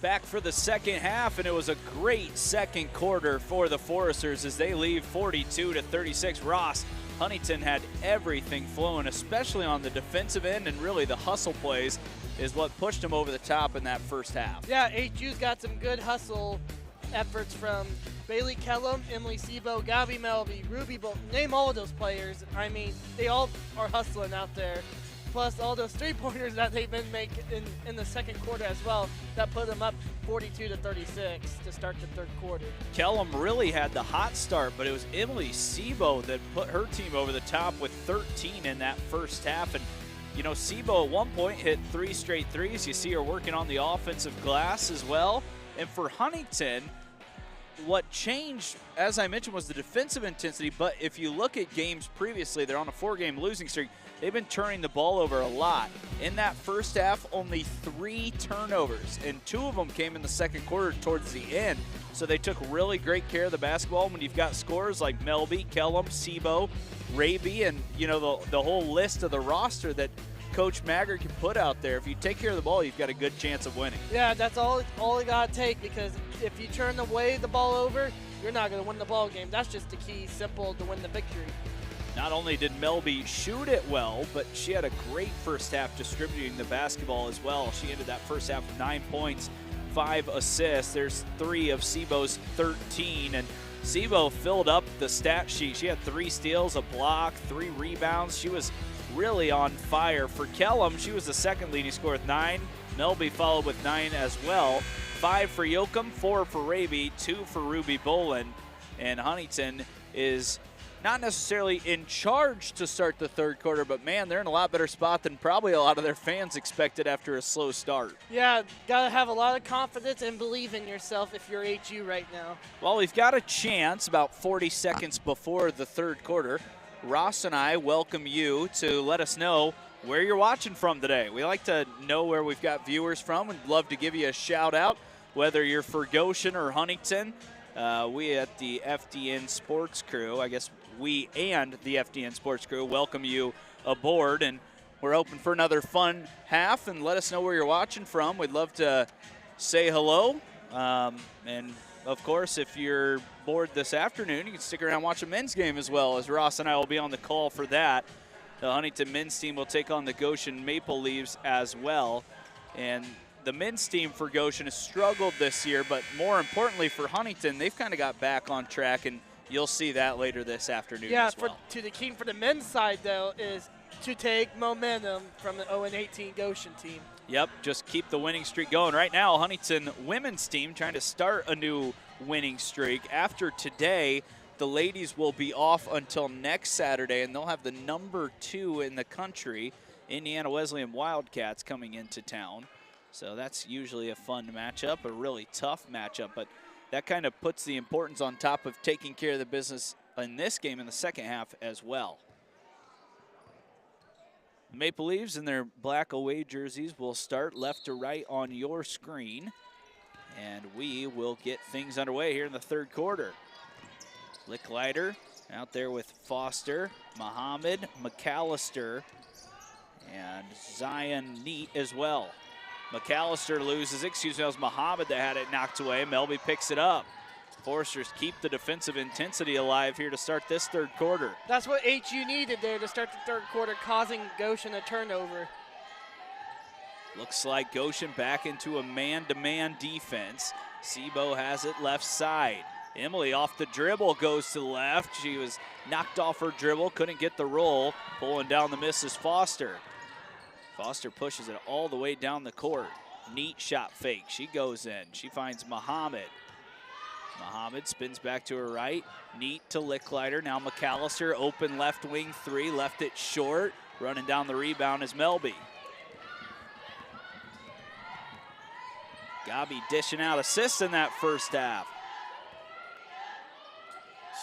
S3: Back for the second half, and it was a great second quarter for the Foresters as they lead 42-36. Ross Huntington had everything flowing, especially on the defensive end, and really the hustle plays is what pushed them over the top in that first half.
S1: Yeah, HU's got some good hustle efforts from Bailey Kellum, Emily Sebo, Gabby Melby, Ruby Bolt. Name all of those players. I mean, they all are hustling out there. Plus all those three-pointers that they've been making in the second quarter as well, that put them up 42-36 to start the third quarter.
S3: Kellum really had the hot start, but it was Emily Sebo that put her team over the top with 13 in that first half. And, you know, Sebo at one point hit 3 straight threes. You see her working on the offensive glass as well. And for Huntington, what changed, as I mentioned, was the defensive intensity. But if you look at games previously, they're on a 4-game losing streak. They've been turning the ball over a lot. In that first half, only 3 turnovers, and 2 of them came in the second quarter towards the end. So they took really great care of the basketball. When you've got scorers like Melby, Kellum, Sebo, Raby, and you know the whole list of the roster that Coach Maggard can put out there, if you take care of the ball, you've got a good chance of winning.
S1: Yeah, that's all it got to take, because if you turn the ball over, you're not going to win the ball game. That's just the key, simple to win the victory.
S3: Not only did Melby shoot it well, but she had a great first half distributing the basketball as well. She ended that first half with 9 points, 5 assists. There's 3 of Sebo's 13, and Sebo filled up the stat sheet. She had 3 steals, a block, 3 rebounds. She was really on fire. For Kellum, she was the second leading scorer with 9. Melby followed with 9 as well. 5 for Yoakum, 4 for Raby, 2 for Ruby Boland. And Huntington is not necessarily in charge to start the third quarter, but man, they're in a lot better spot than probably a lot of their fans expected after a slow start.
S1: Yeah, got to have a lot of confidence and believe in yourself if you're HU right now.
S3: Well, we've got a chance about 40 seconds before the third quarter. Ross and I welcome you to let us know where you're watching from today. We like to know where we've got viewers from. We'd love to give you a shout out, whether you're for Goshen or Huntington. We at the FDN Sports Crew, I guess we and the FDN Sports Crew welcome you aboard, and we're open for another fun half, and let us know where you're watching from. We'd love to say hello, and of course, if you're bored this afternoon, you can stick around and watch a men's game as well, as Ross and I will be on the call for that. The Huntington men's team will take on the Goshen Maple Leaves as well, and the men's team for Goshen has struggled this year, but more importantly for Huntington, they've kind of got back on track, and you'll see that later this afternoon as well.
S1: To the key for the men's side, though, is to take momentum from the 0-18 Goshen team.
S3: Yep, just keep the winning streak going. Right now, Huntington women's team trying to start a new winning streak. After today, the ladies will be off until next Saturday, and they'll have the number 2 in the country, Indiana Wesleyan Wildcats, coming into town. So that's usually a fun matchup, a really tough matchup, but that kind of puts the importance on top of taking care of the business in this game in the second half as well. The Maple Leafs in their black away jerseys will start left to right on your screen, and we will get things underway here in the third quarter. Licklider out there with Foster, Muhammad, McAllister, and Zion Neat as well. McAllister loses, excuse me, it was Muhammad that had it knocked away. Melby picks it up. Foresters keep the defensive intensity alive here to start this third quarter.
S1: That's what HU needed there to start the third quarter, causing Goshen a turnover.
S3: Looks like Goshen back into a man-to-man defense. Sebo has it left side. Emily off the dribble goes to the left. She was knocked off her dribble, couldn't get the roll. Pulling down the miss is Foster. Foster pushes it all the way down the court. Neat shot fake. She goes in. She finds Muhammad. Muhammad spins back to her right. Neat to Licklider. Now McAllister, open left wing 3. Left it short. Running down the rebound is Melby. Gabi dishing out assists in that first half.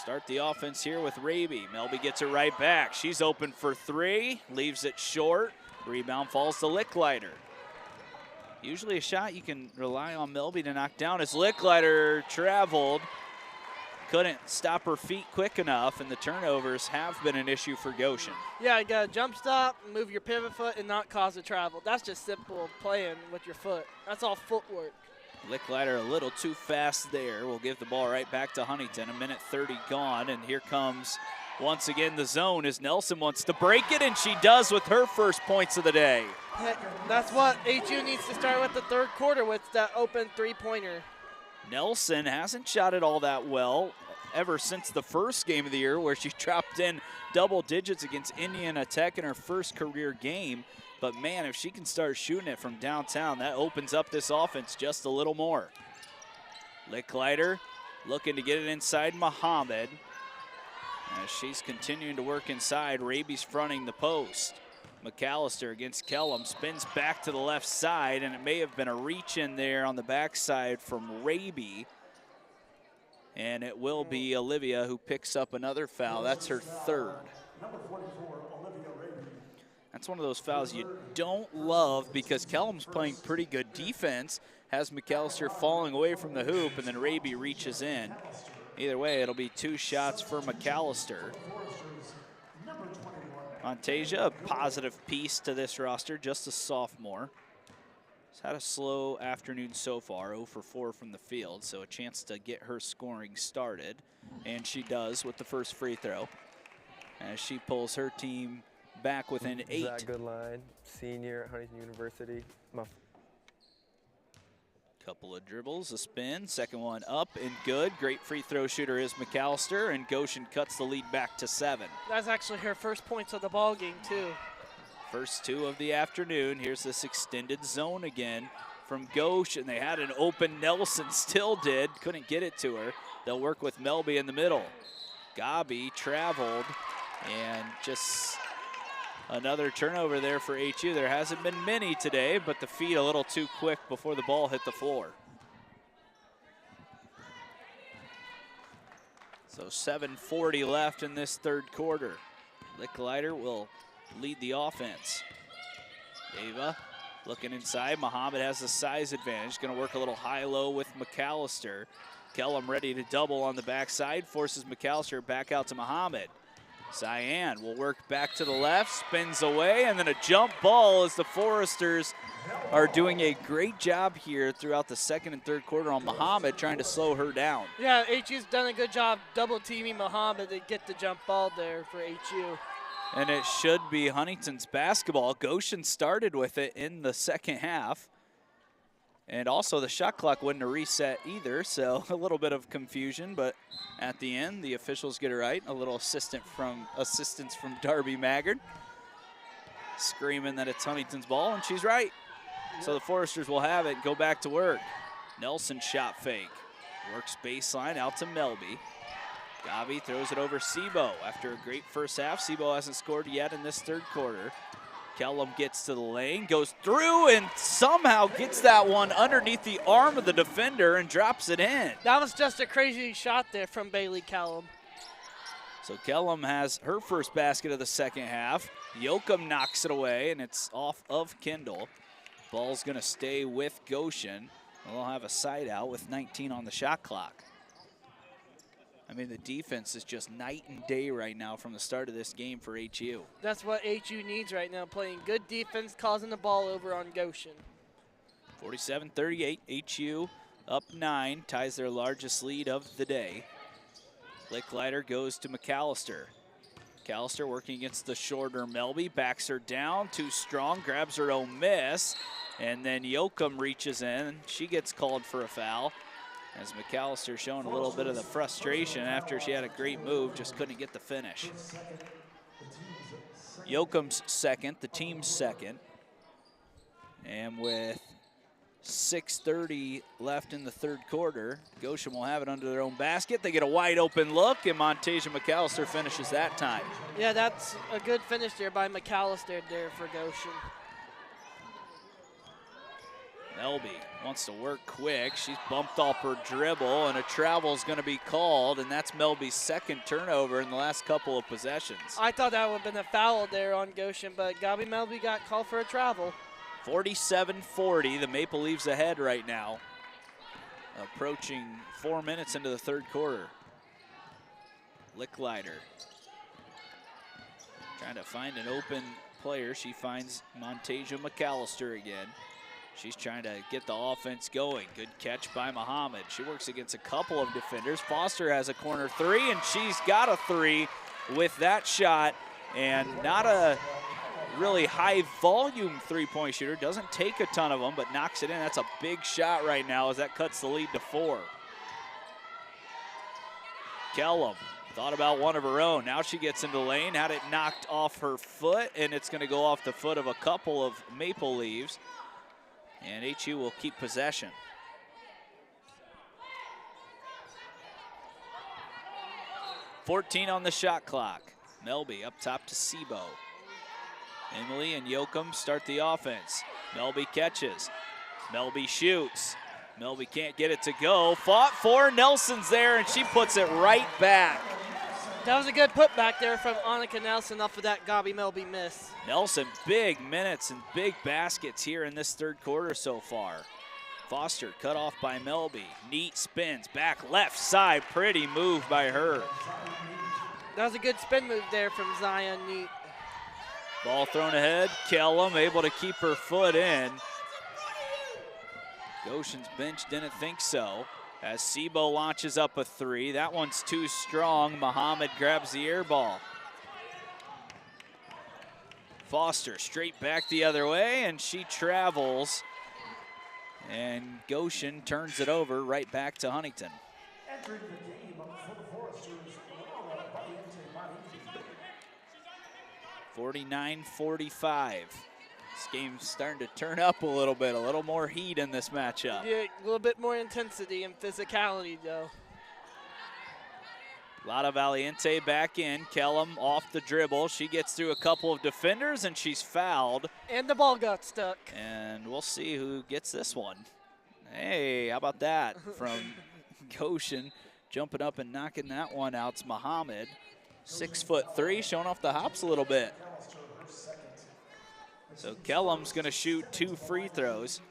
S3: Start the offense here with Raby. Melby gets it right back. She's open for 3. Leaves it short. Rebound falls to Licklider. Usually a shot you can rely on Melby to knock down as Licklider traveled. Couldn't stop her feet quick enough, and the turnovers have been an issue for Goshen.
S1: Yeah, you got to jump stop, move your pivot foot, and not cause a travel. That's just simple playing with your foot. That's all footwork.
S3: Licklider a little too fast there. We'll give the ball right back to Huntington. 1:30 gone, and here comes once again the zone as Nelson wants to break it, and she does with her first points of the day.
S1: That's what HU needs to start with the third quarter, with that open three-pointer.
S3: Nelson hasn't shot it all that well ever since the first game of the year, where she dropped in double digits against Indiana Tech in her first career game. But man, if she can start shooting it from downtown, that opens up this offense just a little more. Licklider looking to get it inside Muhammad. As she's continuing to work inside, Raby's fronting the post. McAllister against Kellum, spins back to the left side, and it may have been a reach in there on the backside from Raby. And it will be Olivia who picks up another foul. That's her third. That's one of those fouls you don't love, because Kellum's playing pretty good defense, has McAllister falling away from the hoop, and then Raby reaches in. Either way, it'll be 2 shots for McAllister. Montasia, a positive piece to this roster, just a sophomore. She's had a slow afternoon so far, 0 for 4 from the field, so a chance to get her scoring started. And she does with the first free throw, as she pulls her team back within 8.
S8: Zach Goodline, senior at Huntington University.
S3: Couple of dribbles, a spin, second one up and good. Great free throw shooter is McAllister, and Goshen cuts the lead back to 7.
S1: That's actually her first points of the ball game too.
S3: First 2 of the afternoon. Here's this extended zone again from Goshen. They had an open, Nelson still did, couldn't get it to her. They'll work with Melby in the middle. Gabi traveled, and just another turnover there for HU. There hasn't been many today, but the feet a little too quick before the ball hit the floor. So 7:40 left in this third quarter. Licklider will lead the offense. Ava looking inside. Muhammad has the size advantage. Going to work a little high-low with McAllister. Kellum ready to double on the backside. Forces McAllister back out to Muhammad. Cyan will work back to the left, spins away, and then a jump ball as the Foresters are doing a great job here throughout the second and third quarter on Muhammad, trying to slow her down.
S1: Yeah, HU's done a good job double teaming Muhammad to get the jump ball there for HU.
S3: And it should be Huntington's basketball. Goshen started with it in the second half. And also the shot clock wouldn't have reset either, so a little bit of confusion, but at the end, the officials get it right. A little assistance from Darby Maggard, screaming that it's Huntington's ball, and she's right. So the Foresters will have it and go back to work. Nelson shot fake. Works baseline out to Melby. Gabi throws it over Sebo. After a great first half, Sebo hasn't scored yet in this third quarter. Kellum gets to the lane, goes through, and somehow gets that one underneath the arm of the defender and drops it in.
S1: That was just a crazy shot there from Bailey Kellum.
S3: So Kellum has her first basket of the second half. Yoakum knocks it away, and it's off of Kendall. Ball's going to stay with Goshen. They'll have a side out with 19 on the shot clock. I mean, the defense is just night and day right now from the start of this game for HU.
S1: That's what HU needs right now, playing good defense, causing the ball over on Goshen.
S3: 47-38, HU up 9, ties their largest lead of the day. Licklider goes to McAllister. McAllister working against the shorter Melby, backs her down, too strong, grabs her own miss, and then Yoakum reaches in. She gets called for a foul, as McAllister showing a little bit of the frustration after she had a great move, just couldn't get the finish. Yoakum's second, the team's second. And with 6:30 left in the third quarter, Goshen will have it under their own basket. They get a wide open look, and Montasia McAllister finishes that time.
S1: Yeah, that's a good finish there by McAllister there for Goshen.
S3: Melby wants to work quick. She's bumped off her dribble, and a travel is going to be called, and that's Melby's second turnover in the last couple of possessions.
S1: I thought that would have been a foul there on Goshen, but Gabi Melby got called for a travel.
S3: 47-40, the Maple Leafs ahead right now. Approaching 4 minutes into the third quarter. Licklider trying to find an open player. She finds Montasia McAllister again. She's trying to get the offense going. Good catch by Muhammad. She works against a couple of defenders. Foster has a corner three, and she's got a three with that shot. And not a really high volume three-point shooter. Doesn't take a ton of them, but knocks it in. That's a big shot right now as that cuts the lead to 4. Kellum thought about one of her own. Now she gets into the lane, had it knocked off her foot, and it's going to go off the foot of a couple of Maple Leaves. And HU will keep possession. .14 on the shot clock. Melby up top to Sebo. Emily and Yoakum start the offense. Melby catches. Melby shoots. Melby can't get it to go. Fought for. Nelson's there, and she puts it right back.
S1: That was a good putback there from Annika Nelson off of that Gabi Melby miss.
S3: Nelson, big minutes and big baskets here in this third quarter so far. Foster cut off by Melby. Neat spins back left side. Pretty move by her.
S1: That was a good spin move there from Zion Neat.
S3: Ball thrown ahead. Kellum able to keep her foot in. Goshen's bench didn't think so. As Sebo launches up a three. That one's too strong. Muhammad grabs the air ball. Foster straight back the other way, and she travels. And Goshen turns it over right back to Huntington. 49-45. This game's starting to turn up a little bit, a little more heat in this matchup.
S1: Yeah, a little bit more intensity and physicality, though.
S3: Lada Valiente back in. Kellum off the dribble. She gets through a couple of defenders, and she's fouled.
S1: And the ball got stuck.
S3: And we'll see who gets this one. Hey, how about that from Goshen, jumping up and knocking that one out. It's Muhammad, 6'3", showing off the hops a little bit. So Kellum's going to shoot 2 free throws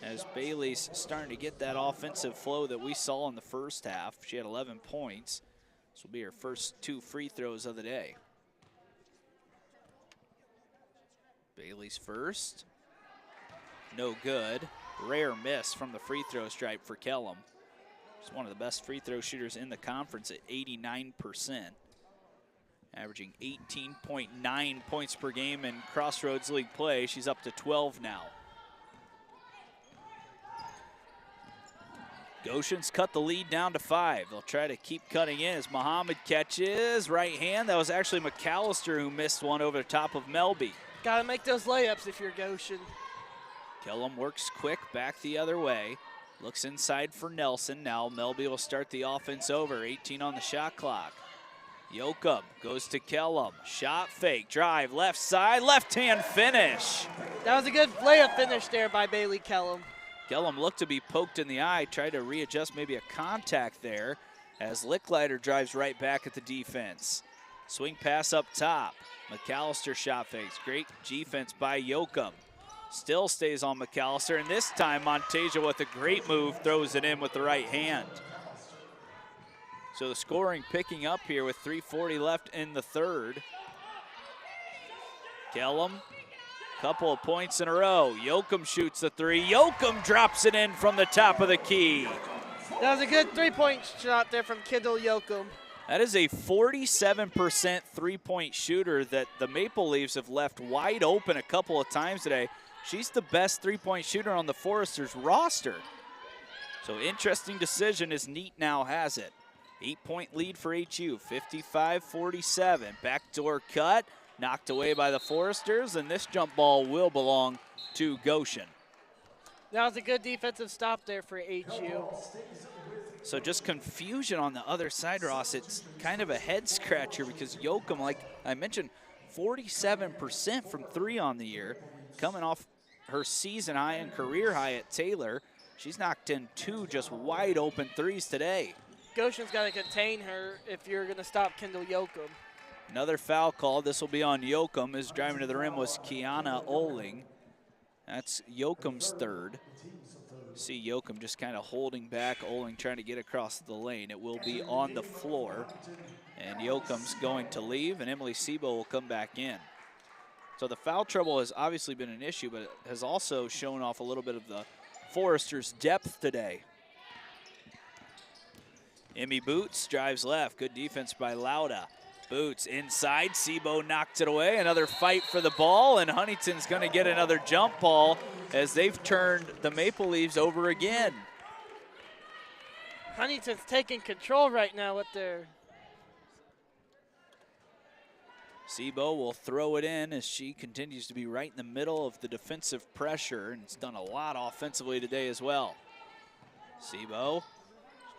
S3: as Bailey's starting to get that offensive flow that we saw in the first half. She had 11 points. This will be her first 2 free throws of the day. Bailey's first. No good. Rare miss from the free throw stripe for Kellum. She's one of the best free throw shooters in the conference at 89%. Averaging 18.9 points per game in Crossroads League play. She's up to 12 now. Goshen's cut the lead down to 5. They'll try to keep cutting in as Muhammad catches. Right hand. That was actually McAllister who missed one over the top of Melby.
S1: Gotta make those layups if you're Goshen.
S3: Kellum works quick back the other way. Looks inside for Nelson. Now Melby will start the offense over. 18 on the shot clock. Yoakum goes to Kellum. Shot fake, drive, left side, left hand finish.
S1: That was a good layup finish there by Bailey Kellum.
S3: Kellum looked to be poked in the eye, tried to readjust maybe a contact there as Licklider drives right back at the defense. Swing pass up top. McAllister shot fakes. Great defense by Yoakum. Still stays on McAllister, and this time Monteja with a great move throws it in with the right hand. So the scoring picking up here with 3:40 left in the third. Kellum, couple of points in a row. Yoakum shoots the three. Yoakum drops it in from the top of the key.
S1: That was a good three-point shot there from Kendall Yoakum.
S3: That is a 47% three-point shooter that the Maple Leafs have left wide open a couple of times today. She's the best three-point shooter on the Foresters roster. So interesting decision as Neat now has it. 8-point lead for HU, 55-47. Backdoor cut, knocked away by the Foresters, and this jump ball will belong to Goshen.
S1: That was a good defensive stop there for HU.
S3: So just confusion on the other side, Ross. It's kind of a head scratcher because Yoakum, like I mentioned, 47% from 3 on the year, coming off her season high and career high at Taylor. She's knocked in 2 just wide open threes today.
S1: Goshen's got to contain her if you're going to stop Kendall Yoakum.
S3: Another foul call. This will be on Yoakum. His driving to the rim was Kiana Oling. That's Yoakum's third. See Yoakum just kind of holding back. Oling trying to get across the lane. It will be on the floor. And Yoakum's going to leave, and Emily Sebo will come back in. So the foul trouble has obviously been an issue, but it has also shown off a little bit of the Foresters' depth today. Emmy Boots drives left. Good defense by Lauda. Boots inside. Sebo knocked it away. Another fight for the ball, and Huntington's going to get another jump ball as they've turned the Maple Leafs over again.
S1: Huntington's taking control right now with their...
S3: Sebo will throw it in as she continues to be right in the middle of the defensive pressure, and it's done a lot offensively today as well. Sebo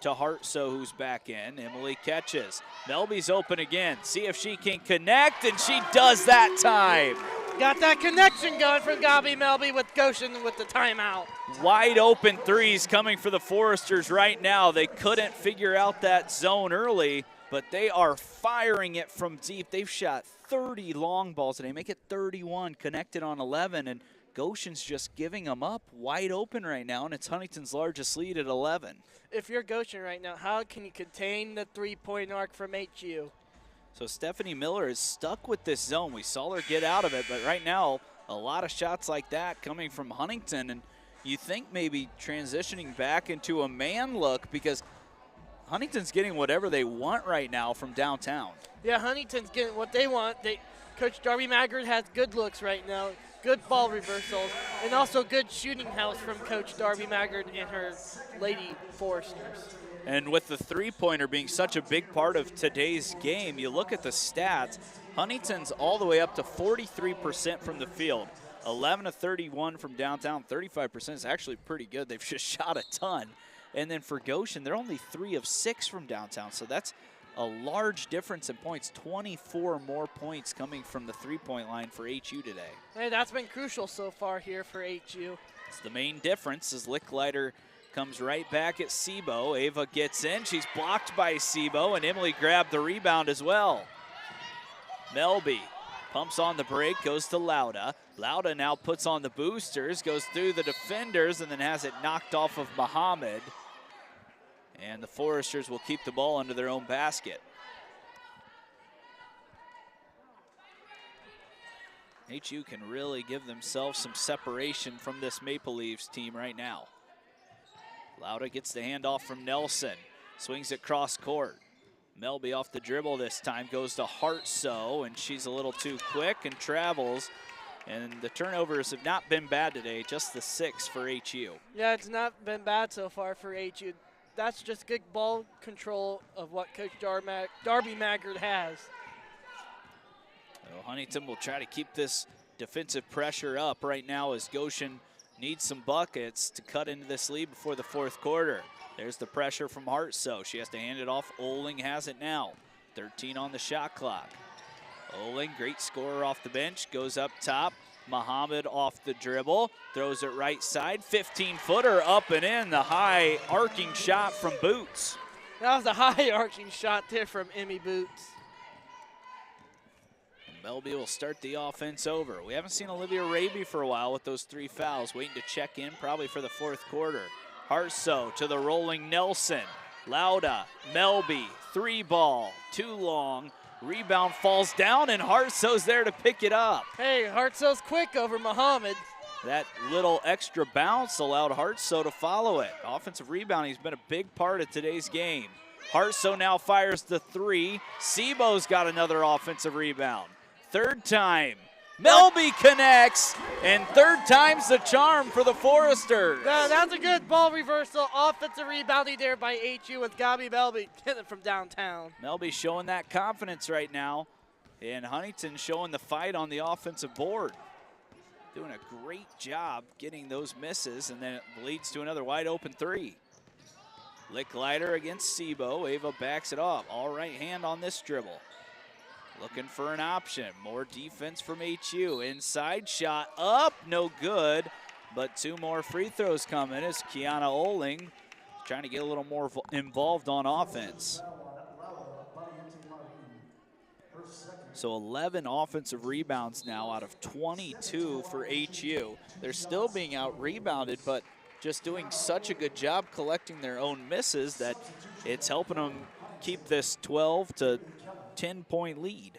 S3: to Hartso, who's back in. Emily catches. Melby's open again. See if she can connect, and she does that time.
S1: Got that connection going from Gabi Melby with Goshen with the timeout.
S3: Wide open threes coming for the Foresters right now. They couldn't figure out that zone early, but they are firing it from deep. They've shot 30 long balls today, make it 31, connected on 11, and Goshen's just giving them up wide open right now, and it's Huntington's largest lead at 11.
S1: If you're Goshen right now, how can you contain the three-point arc from HU?
S3: So Stephanie Miller is stuck with this zone. We saw her get out of it, but right now, a lot of shots like that coming from Huntington, and you think maybe transitioning back into a man look because Huntington's getting whatever they want right now from downtown.
S1: Yeah, Huntington's getting what they want. Coach Darby Maggard has good looks right now, good ball reversals, and also good shooting house from Coach Darby Maggard and her Lady Foresters.
S3: And with the three-pointer being such a big part of today's game, you look at the stats, Huntington's all the way up to 43% from the field. 11 of 31 from downtown, 35% is actually pretty good. They've just shot a ton. And then for Goshen, they're only 3 of 6 from downtown, so that's a large difference in points. 24 more points coming from the three-point line for HU today.
S1: Hey, that's been crucial so far here for HU.
S3: It's the main difference as Licklider comes right back at Sebo. Ava gets in. She's blocked by Sebo, and Emily grabbed the rebound as well. Melby pumps on the break, goes to Lauda. Lauda now puts on the boosters, goes through the defenders, and then has it knocked off of Muhammad. And the Foresters will keep the ball under their own basket. HU can really give themselves some separation from this Maple Leafs team right now. Lauda gets the handoff from Nelson, swings it cross court. Melby off the dribble this time, goes to Hartso, and she's a little too quick and travels. And the turnovers have not been bad today, just the 6 for HU.
S1: Yeah, it's not been bad so far for HU. That's just good ball control of what Coach Darby Maggard has.
S3: So Huntington will try to keep this defensive pressure up right now as Goshen needs some buckets to cut into this lead before the fourth quarter. There's the pressure from Hartso. She has to hand it off. Oling has it now. 13 on the shot clock. Oling, great scorer off the bench, goes up top. Muhammad off the dribble, throws it right side. 15-footer up and in. The high arcing shot from Boots.
S1: That was a high arcing shot there from Emmy Boots.
S3: Melby will start the offense over. We haven't seen Olivia Raby for a while with those 3 fouls, waiting to check in probably for the fourth quarter. Hartso to the rolling Nelson. Lauda, Melby, 3-ball, too long. Rebound falls down, and Hartso's there to pick it up.
S1: Hey, Hartso's quick over Muhammad.
S3: That little extra bounce allowed Hartso to follow it. Offensive rebounding has been a big part of today's game. Hartso now fires the 3. Sebo's got another offensive rebound. Third time. Melby connects, and third time's the charm for the Foresters.
S1: That's a good ball reversal. Offensive rebounding there by HU with Gabi Melby getting from downtown.
S3: Melby showing that confidence right now, and Huntington showing the fight on the offensive board. Doing a great job getting those misses, and then it leads to another wide open 3. Licklider against Sebo. Ava backs it off. All right hand on this dribble. Looking for an option. More defense from HU. Inside shot up, no good. But 2 more free throws coming as Kiana Oling trying to get a little more involved on offense. So 11 offensive rebounds now out of 22 for HU. They're still being out-rebounded, but just doing such a good job collecting their own misses that it's helping them keep this 12 to 10-point lead.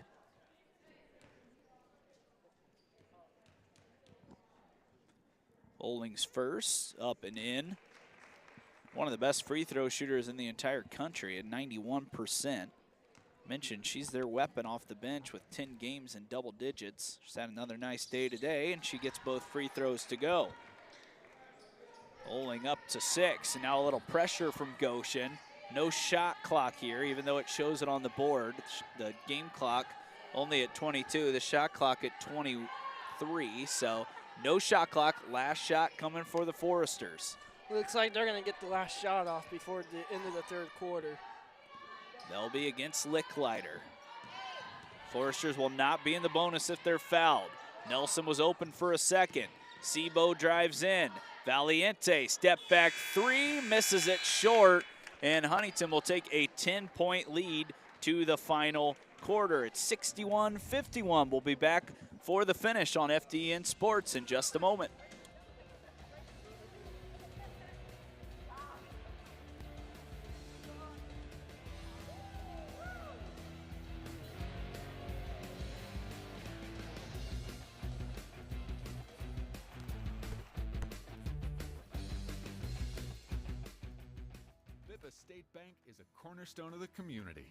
S3: Ohling's first, up and in. One of the best free throw shooters in the entire country at 91%. Mentioned she's their weapon off the bench with 10 games in double digits. She's had another nice day today, and she gets both free throws to go. Ohling up to 6, and now a little pressure from Goshen. No shot clock here, even though it shows it on the board. The game clock only at 22, the shot clock at 23, so no shot clock. Last shot coming for the Foresters.
S1: Looks like they're going to get the last shot off before the end of the third quarter.
S3: They'll be against Licklider. Foresters will not be in the bonus if they're fouled. Nelson was open for a second. Sebo drives in. Valiente, step back three, misses it short, and Huntington will take a 10-point lead to the final quarter. It's 61-51. We'll be back for the finish on FDN Sports in just a moment.
S9: State Bank is a cornerstone of the community.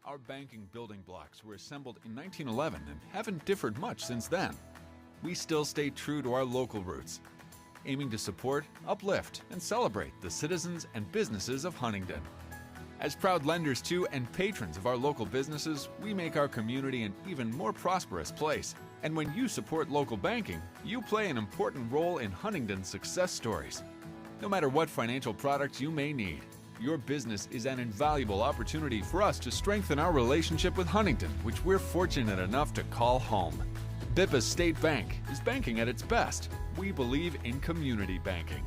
S9: Our banking building blocks were assembled in 1911 and haven't differed much since then. We still stay true to our local roots, aiming to support, uplift, and celebrate the citizens and businesses of Huntington. As proud lenders to and patrons of our local businesses, we make our community an even more prosperous place. And when you support local banking, you play an important role in Huntington's success stories. No matter what financial products you may need, your business is an invaluable opportunity for us to strengthen our relationship with Huntington, which we're fortunate enough to call home. Bippa State Bank is banking at its best. We believe in community banking.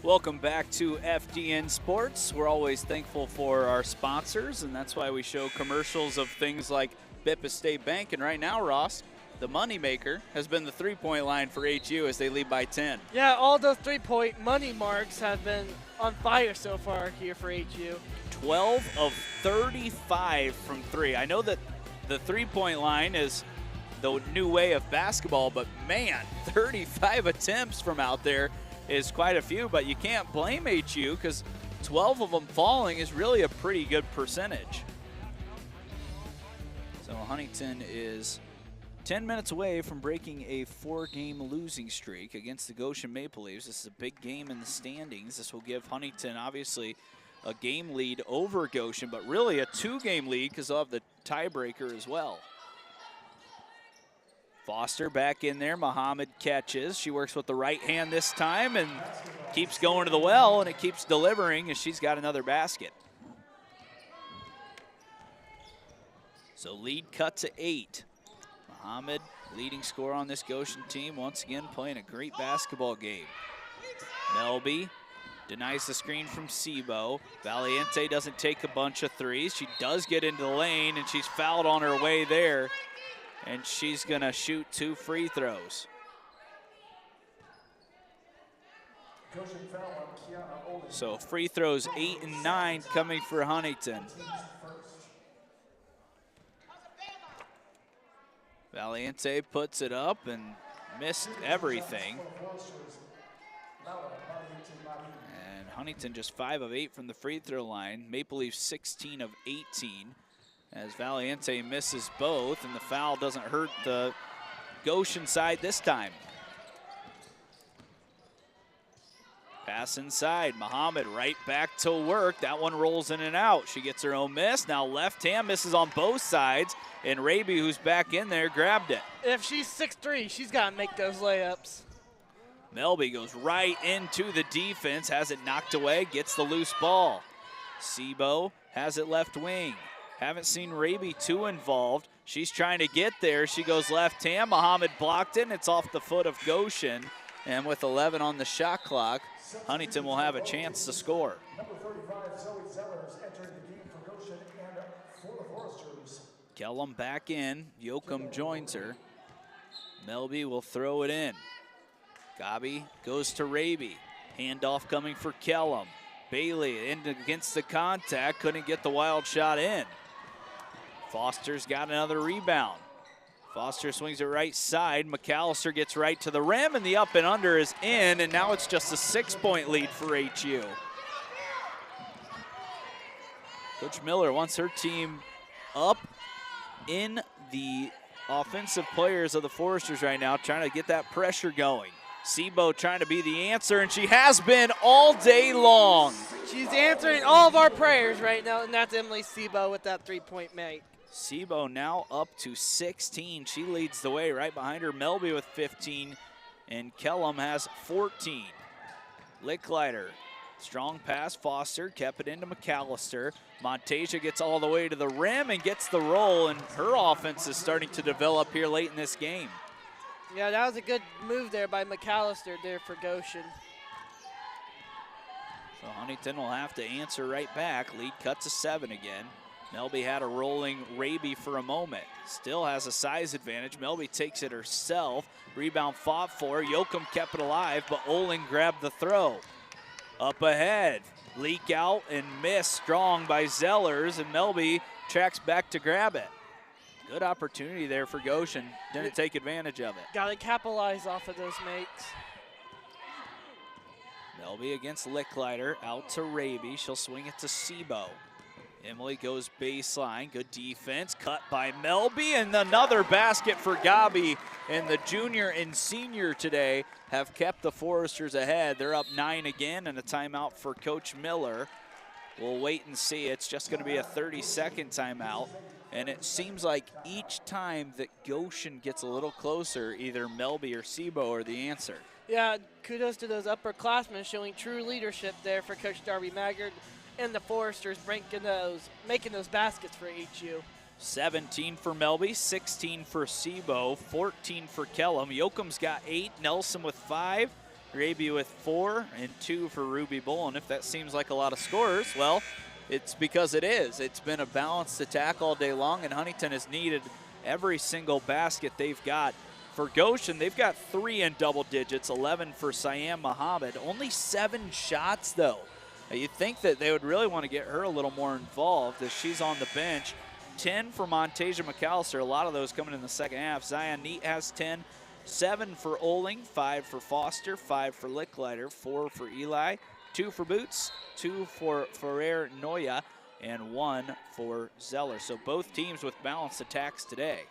S3: Welcome back to FDN Sports. We're always thankful for our sponsors, and that's why we show commercials of things like Bippa State Bank. And right now, Ross, the moneymaker has been the three-point line for HU as they lead by 10.
S1: Yeah, all those three-point money marks have been on fire so far here for HU.
S3: 12 of 35 from three. I know that the three-point line is the new way of basketball, but man, 35 attempts from out there is quite a few, but you can't blame HU because 12 of them falling is really a pretty good percentage. So Huntington is 10 minutes away from breaking a 4-game losing streak against the Goshen Maple Leafs. This is a big game in the standings. This will give Huntington obviously a game lead over Goshen, but really a 2-game lead because they'll have the tiebreaker as well. Foster back in there. Muhammad catches. She works with the right hand this time and keeps going to the well, and it keeps delivering as she's got another basket. So lead cut to 8. Muhammad, leading scorer on this Goshen team, once again playing a great basketball game. Melby denies the screen from Sebo. Valiente doesn't take a bunch of threes. She does get into the lane, and she's fouled on her way there. And she's going to shoot 2 free throws. So free throws 8 and 9 coming for Huntington. Valiente puts it up and missed everything. And Huntington just 5 of 8 from the free throw line. Maple Leafs 16 of 18. As Valiente misses both, and the foul doesn't hurt the Goshen side this time. Pass inside, Muhammad right back to work. That one rolls in and out. She gets her own miss. Now left hand misses on both sides, and Raby, who's back in there, grabbed it.
S1: If she's 6'3", she's got to make those layups.
S3: Melby goes right into the defense, has it knocked away, gets the loose ball. Sebo has it left wing. Haven't seen Raby too involved. She's trying to get there. She goes left hand. Muhammad blocked it, and it's off the foot of Goshen. And with 11 on the shot clock, Huntington will have a chance to score.
S2: Number 35, Zoe Zellers entering the game for Goshen and for the Foresters.
S3: Kellum back in. Yoakum joins her. Melby will throw it in. Gabi goes to Raby. Handoff coming for Kellum. Bailey in against the contact, couldn't get the wild shot in. Foster's got another rebound. Foster swings it right side. McAllister gets right to the rim, and the up and under is in, and now it's just a 6-point lead for HU. Coach Miller wants her team up in the offensive players of the Foresters right now, trying to get that pressure going. Sebo trying to be the answer, and she has been all day long.
S1: She's answering all of our prayers right now, and that's Emily Sebo with that 3-point make.
S3: Sebo now up to 16. She leads the way. Right behind her, Melby with 15, and Kellum has 14. Licklider, strong pass. Foster kept it into McAllister. Montasia gets all the way to the rim and gets the roll, and her offense is starting to develop here late in this game.
S1: Yeah, that was a good move there by McAllister there for Goshen.
S3: So Huntington will have to answer right back. Lead cut to 7 again. Melby had a rolling Raby for a moment. Still has a size advantage. Melby takes it herself. Rebound fought for. Yoakum kept it alive, but Oling grabbed the throw. Up ahead. Leak out and miss strong by Zellers, and Melby tracks back to grab it. Good opportunity there for Goshen. Didn't take advantage of it.
S1: Got to capitalize off of those makes.
S3: Melby against Licklider. Out to Raby. She'll swing it to Sebo. Emily goes baseline. Good defense. Cut by Melby, and another basket for Gabi. And the junior and senior today have kept the Foresters ahead. They're up 9 again, and a timeout for Coach Miller. We'll wait and see. It's just going to be a 30-second timeout. And it seems like each time that Goshen gets a little closer, either Melby or Sebo are the answer.
S1: Yeah, kudos to those upperclassmen showing true leadership there for Coach Darby Maggard and the Foresters making those baskets for HU.
S3: 17 for Melby, 16 for Sebo, 14 for Kellum. Yoakum's got 8, Nelson with 5, Raby with 4, and 2 for Ruby Bull. And if that seems like a lot of scores, well, it's because it is. It's been a balanced attack all day long, and Huntington has needed every single basket they've got. For Goshen, they've got 3 in double digits, 11 for Siam Muhammad. Only 7 shots, though. Now, you'd think that they would really want to get her a little more involved as she's on the bench. 10 for Montasia McAllister, a lot of those coming in the second half. Zion Neat has 10, 7 for Oling, 5 for Foster, 5 for Licklider, 4 for Eli, 2 for Boots, 2 for Ferrer Noya, and 1 for Zeller. So both teams with balanced attacks today.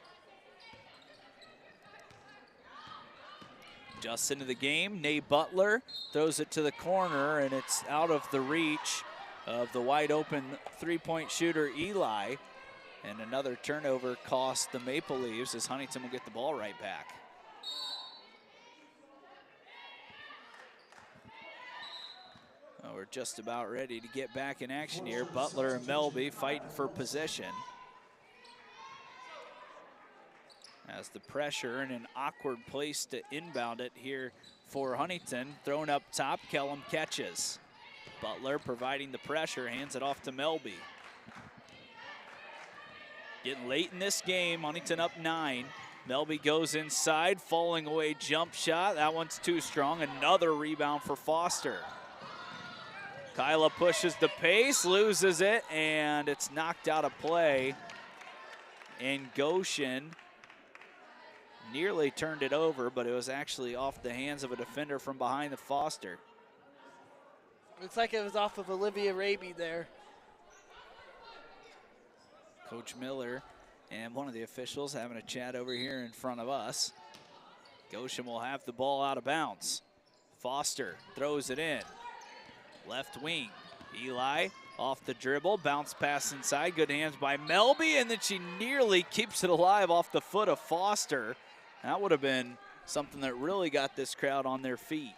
S3: Just into the game, Nay Butler throws it to the corner, and it's out of the reach of the wide open 3-point shooter Eli. And another turnover cost the Maple Leafs as Huntington will get the ball right back. Well, we're just about ready to get back in action here. Butler and Melby fighting for possession. As the pressure in an awkward place to inbound it here for Huntington. Thrown up top, Kellum catches. Butler providing the pressure, hands it off to Melby. Getting late in this game, Huntington up 9. Melby goes inside, falling away jump shot. That one's too strong. Another rebound for Foster. Kyla pushes the pace, loses it, and it's knocked out of play. And Goshen nearly turned it over, but it was actually off the hands of a defender from behind the Foster.
S1: Looks like it was off of Olivia Raby there.
S3: Coach Miller and one of the officials having a chat over here in front of us. Goshen will have the ball out of bounds. Foster throws it in. Left wing. Eli off the dribble, bounce pass inside. Good hands by Melby, and then she nearly keeps it alive off the foot of Foster. That would have been something that really got this crowd on their feet.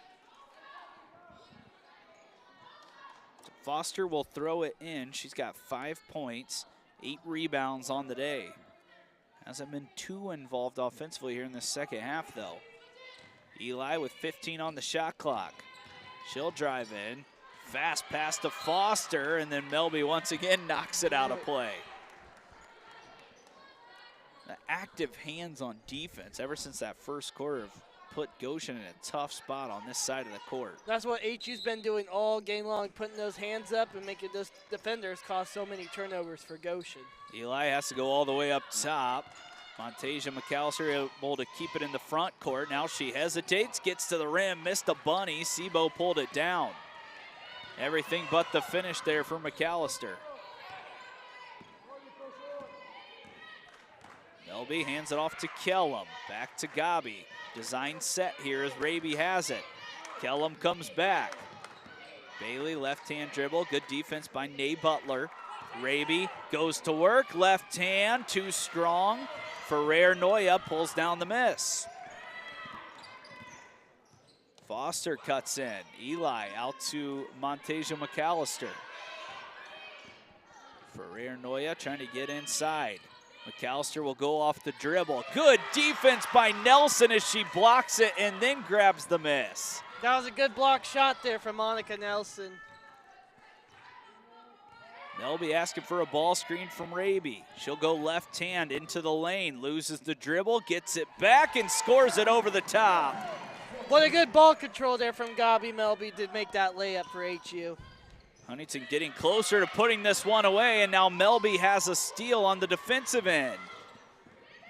S3: So Foster will throw it in. She's got 5 points, 8 rebounds on the day. Hasn't been too involved offensively here in the second half, though. Eli with 15 on the shot clock. She'll drive in. Fast pass to Foster, and then Melby once again knocks it out of play. The active hands on defense ever since that first quarter have put Goshen in a tough spot on this side of the court.
S1: That's what HU's been doing all game long, putting those hands up and making those defenders cause so many turnovers for Goshen.
S3: Eli has to go all the way up top. Montasia McAllister able to keep it in the front court. Now she hesitates, gets to the rim, missed a bunny. Sebo pulled it down. Everything but the finish there for McAllister. Melby hands it off to Kellum. Back to Gabi. Design set here as Raby has it. Kellum comes back. Bailey left-hand dribble. Good defense by Nay Butler. Raby goes to work. Left hand, too strong. Ferrer Noya pulls down the miss. Foster cuts in. Eli out to Montasia McAllister. Ferrer Noya trying to get inside. McAllister will go off the dribble. Good defense by Nelson as she blocks it and then grabs the miss.
S1: That was a good block shot there from Monica Nelson.
S3: Melby asking for a ball screen from Raby. She'll go left hand into the lane, loses the dribble, gets it back and scores it over the top.
S1: What a good ball control there from Gabi Melby to make that layup for HU.
S3: Huntington getting closer to putting this one away, and now Melby has a steal on the defensive end.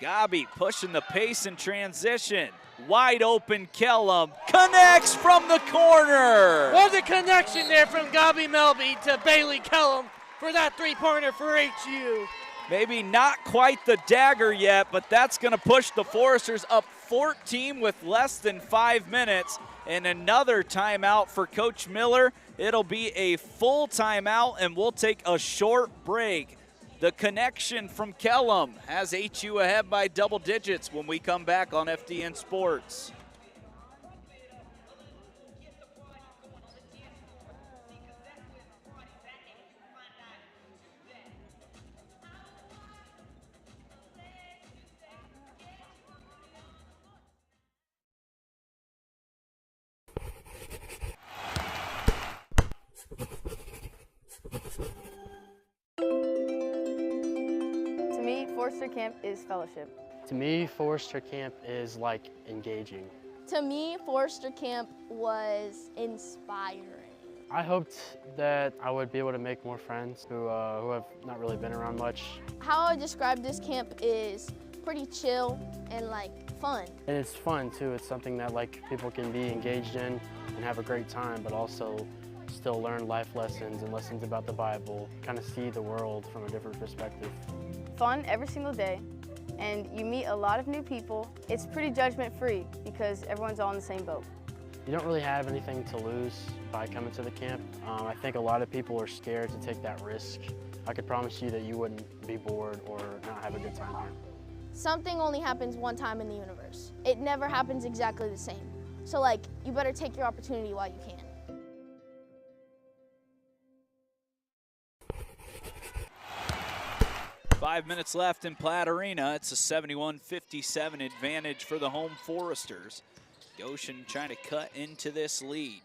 S3: Gabi pushing the pace in transition. Wide open Kellum connects from the corner.
S1: What a connection there from Gabi Melby to Bailey Kellum for that three-pointer for HU.
S3: Maybe not quite the dagger yet, but that's going to push the Foresters up 14 with less than 5 minutes. And another timeout for Coach Miller. It'll be a full timeout, and we'll take a short break. The connection from Kellum has HU ahead by double digits when we come back on FDN Sports.
S10: To me, Forester Camp is fellowship.
S11: To me, Forester Camp is like engaging.
S12: To me, Forester Camp was inspiring.
S11: I hoped that I would be able to make more friends who have not really been around much.
S12: How I describe this camp is pretty chill and like fun.
S11: And it's fun too. It's something that like people can be engaged in and have a great time, but also still learn life lessons and lessons about the Bible, kind of see the world from a different perspective.
S10: Fun every single day, and you meet a lot of new people. It's pretty judgment-free because everyone's all in the same boat.
S11: You don't really have anything to lose by coming to the camp. I think a lot of people are scared to take that risk. I could promise you that you wouldn't be bored or not have a good time here.
S12: Something only happens one time in the universe. It never happens exactly the same. So like, you better take your opportunity while you can.
S3: Five minutes left in Platt Arena. It's a 71-57 advantage for the home Foresters. Goshen trying to cut into this lead.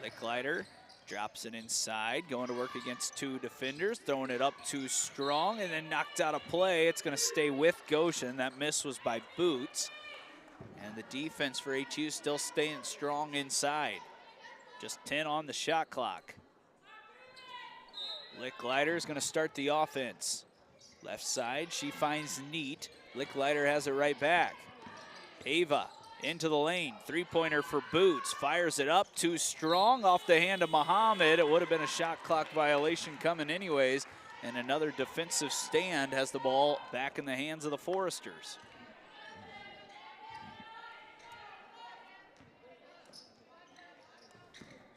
S3: Licklider drops it inside, going to work against two defenders, throwing it up too strong, and then knocked out of play. It's going to stay with Goshen. That miss was by Boots. And the defense for HU still staying strong inside. Just 10 on the shot clock. Licklider is going to start the offense. Left side, she finds Neat. Licklider has it right back. Ava into the lane. Three-pointer for Boots. Fires it up too strong off the hand of Muhammad. It would have been a shot clock violation coming anyways. And another defensive stand has the ball back in the hands of the Foresters.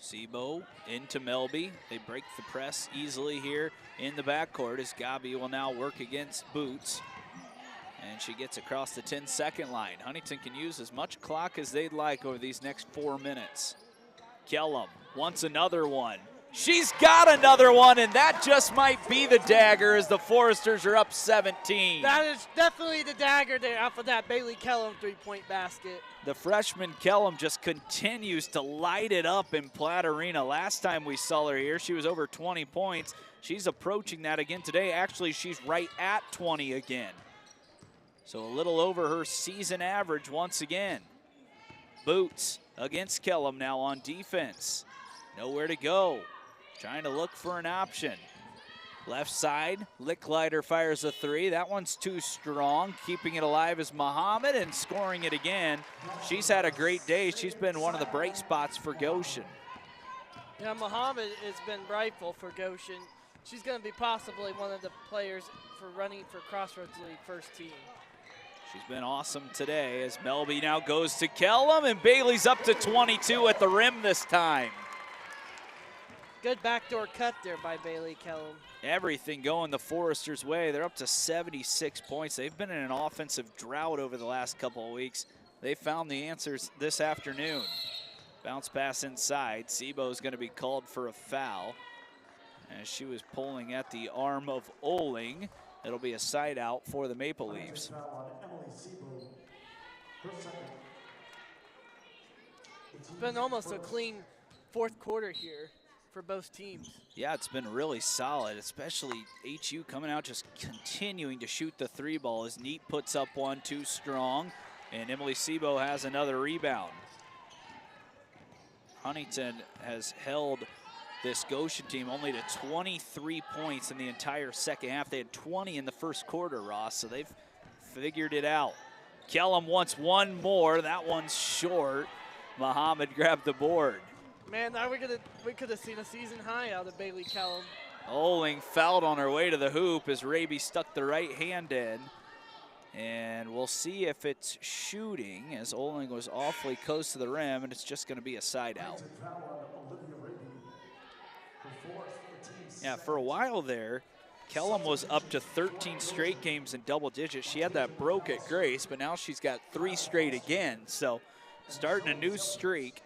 S3: Sebo into Melby. They break the press easily here in the backcourt as Gabi will now work against Boots. And she gets across the 10-second line. Huntington can use as much clock as they'd like over these next 4 minutes. Kellum wants another one. She's got another one, and that just might be the dagger as the Foresters are up 17.
S1: That is definitely the dagger there off of that Bailey Kellum three-point basket.
S3: The freshman Kellum just continues to light it up in Platt Arena. Last time we saw her here, she was over 20 points. She's approaching that again today. Actually, she's right at 20 again. So a little over her season average once again. Boots against Kellum now on defense. Nowhere to go. Trying to look for an option. Left side, Licklider fires a three. That one's too strong. Keeping it alive is Muhammad and scoring it again. She's had a great day. She's been one of the bright spots for Goshen.
S1: Yeah, Muhammad has been brightful for Goshen. She's going to be possibly one of the players for running for Crossroads League first team.
S3: She's been awesome today as Melby now goes to Kellum, and Bailey's up to 22 at the rim this time.
S1: Good backdoor cut there by Bailey Kellum.
S3: Everything going the Foresters' way. They're up to 76 points. They've been in an offensive drought over the last couple of weeks. They found the answers this afternoon. Bounce pass inside. Sebo's going to be called for a foul as she was pulling at the arm of Oling. It'll be a side out for the Maple Leafs.
S1: It's been almost a clean fourth quarter here for both teams.
S3: Yeah, it's been really solid, especially HU coming out just continuing to shoot the three ball as Neat puts up one too strong, and Emily Sebo has another rebound. Huntington has held this Goshen team only to 23 points in the entire second half. They had 20 in the first quarter, Ross, so they've figured it out. Kellum wants one more. That one's short. Muhammad grabbed the board.
S1: Man, now we could have seen a season high out of Bailey Kellum.
S3: Oling fouled on her way to the hoop as Raby stuck the right hand in. And we'll see if it's shooting as Oling was awfully close to the rim, and it's just going to be a side out. Yeah, for a while there, Kellum was up to 13 straight games in double digits. She had that broke at Grace, but now she's got 3 straight again. So starting a new streak.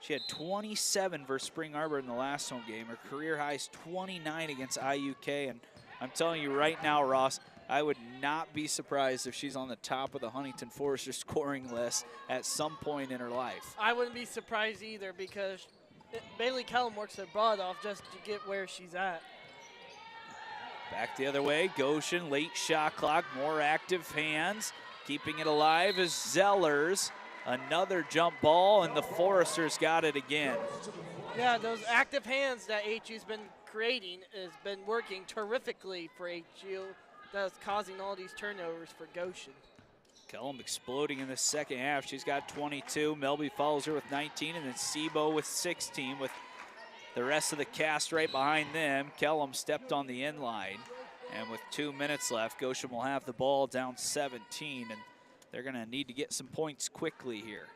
S3: She had 27 versus Spring Arbor in the last home game. Her career high is 29 against IUK. And I'm telling you right now, Ross, I would not be surprised if she's on the top of the Huntington Forester scoring list at some point in her life.
S1: I wouldn't be surprised either because Bailey Kellum works her butt off just to get where she's at.
S3: Back the other way, Goshen, late shot clock, more active hands. Keeping it alive is Zellers. Another jump ball, and the Foresters got it again.
S1: Yeah, those active hands that HU's been creating has been working terrifically for HU. That's causing all these turnovers for Goshen.
S3: Kellum exploding in the second half. She's got 22. Melby follows her with 19, and then Sebo with 16 with the rest of the cast right behind them. Kellum stepped on the end line, and with 2 minutes left, Goshen will have the ball down 17, and they're going to need to get some points quickly here.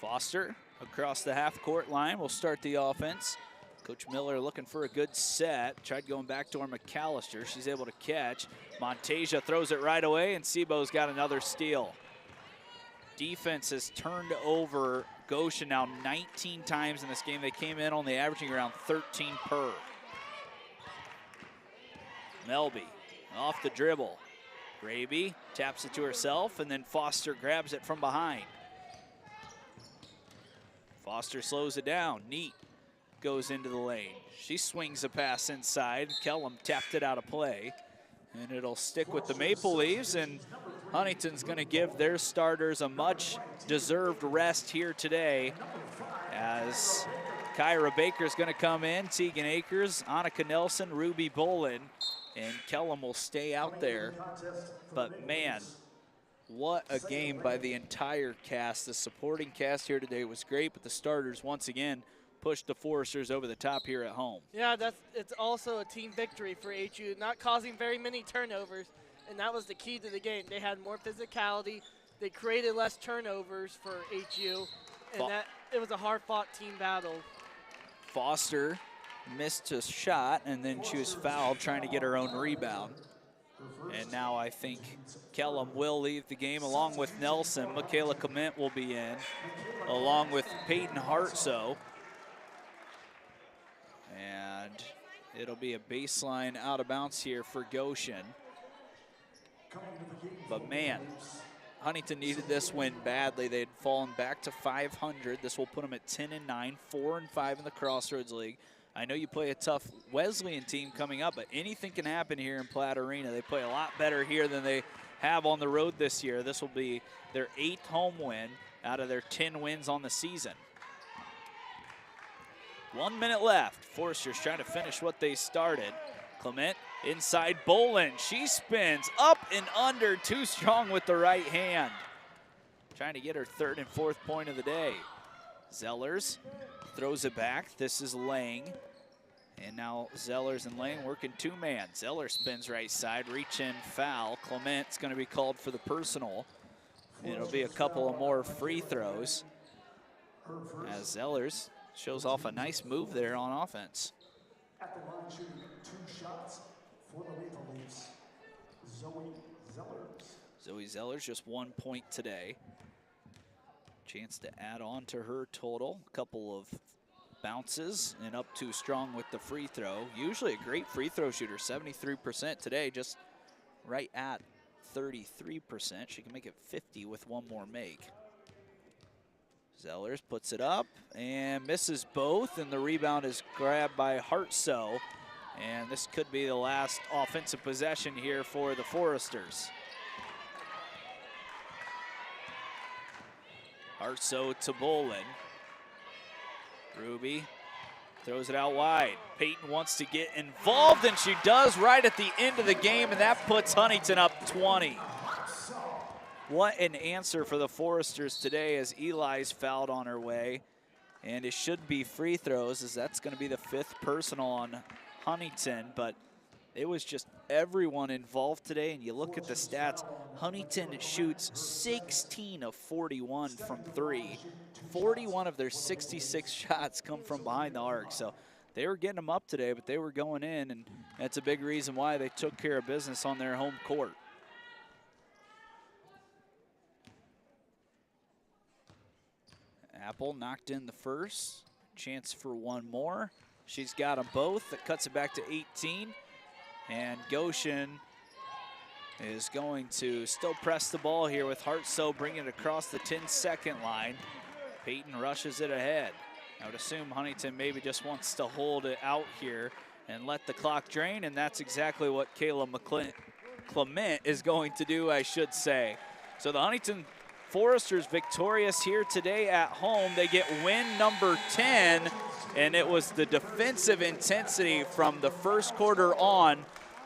S3: Foster across the half-court line will start the offense. Coach Miller looking for a good set. Tried going back to her McAllister. She's able to catch. Montasia throws it right away, and Sebo's got another steal. Defense has turned over Goshen now 19 times in this game. They came in only averaging around 13 per. Melby off the dribble. Raby taps it to herself, and then Foster grabs it from behind. Foster slows it down. Neat goes into the lane. She swings a pass inside. Kellum tapped it out of play, and it'll stick with the Maple Leafs, and Huntington's going to give their starters a much-deserved rest here today as Kyra Baker's going to come in, Tegan Akers, Annika Nelson, Ruby Bolin, and Kellum will stay out there. But man, what a game by the entire cast. The supporting cast here today was great, but the starters once again pushed the Foresters over the top here at home.
S1: Yeah, it's also a team victory for HU, not causing very many turnovers, and that was the key to the game. They had more physicality. They created less turnovers for HU, and it was a hard-fought team battle.
S3: Foster missed a shot, and then she was fouled trying to get her own rebound. And now I think Kellum will leave the game along with Nelson. Michaela Clement will be in, along with Peyton Hartsoe. And it'll be a baseline out of bounds here for Goshen. But man, Huntington needed this win badly. They had fallen back to 500. This will put them at 10-9, 4-5 in the Crossroads League. I know you play a tough Wesleyan team coming up, but anything can happen here in Platt Arena. They play a lot better here than they have on the road this year. This will be their 8th home win out of their 10 wins on the season. 1 minute left. Foresters trying to finish what they started. Clement inside Boland. She spins up and under, too strong with the right hand. Trying to get her 3rd and 4th point of the day. Zellers throws it back. This is Lang. And now Zellers and Lang working 2-man. Zeller spins right side, reach in, foul. Clement's going to be called for the personal. It'll be a couple of more free throws as Zellers shows off a nice move there on offense.
S2: At the line shooting 2 shots for the Maple Leafs, Zoe Zellers.
S3: Zoe Zellers just 1 point today. Chance to add on to her total. A couple of bounces and up too strong with the free throw. Usually a great free throw shooter, 73% today, just right at 33%. She can make it 50 with 1 more make. Zellers puts it up and misses both, and the rebound is grabbed by Hartsoe. And this could be the last offensive possession here for the Foresters. Hartsoe to Boland. Ruby throws it out wide. Peyton wants to get involved, and she does right at the end of the game, and that puts Huntington up 20. What an answer for the Foresters today as Eli's fouled on her way. And it should be free throws, as that's going to be the 5th personal on Huntington. But it was just everyone involved today. And you look at the stats, Huntington shoots 16 of 41 from 3. 41 of their 66 shots come from behind the arc. So they were getting them up today, but they were going in. And that's a big reason why they took care of business on their home court. Apple knocked in the first. Chance for 1 more. She's got them both. That cuts it back to 18. And Goshen is going to still press the ball here with Hartsoe bringing it across the 10-second line. Peyton rushes it ahead. I would assume Huntington maybe just wants to hold it out here and let the clock drain, and that's exactly what Kayla Clement is going to do, I should say. So the Huntington Foresters victorious here today at home. They get win number 10, and it was the defensive intensity from the first quarter on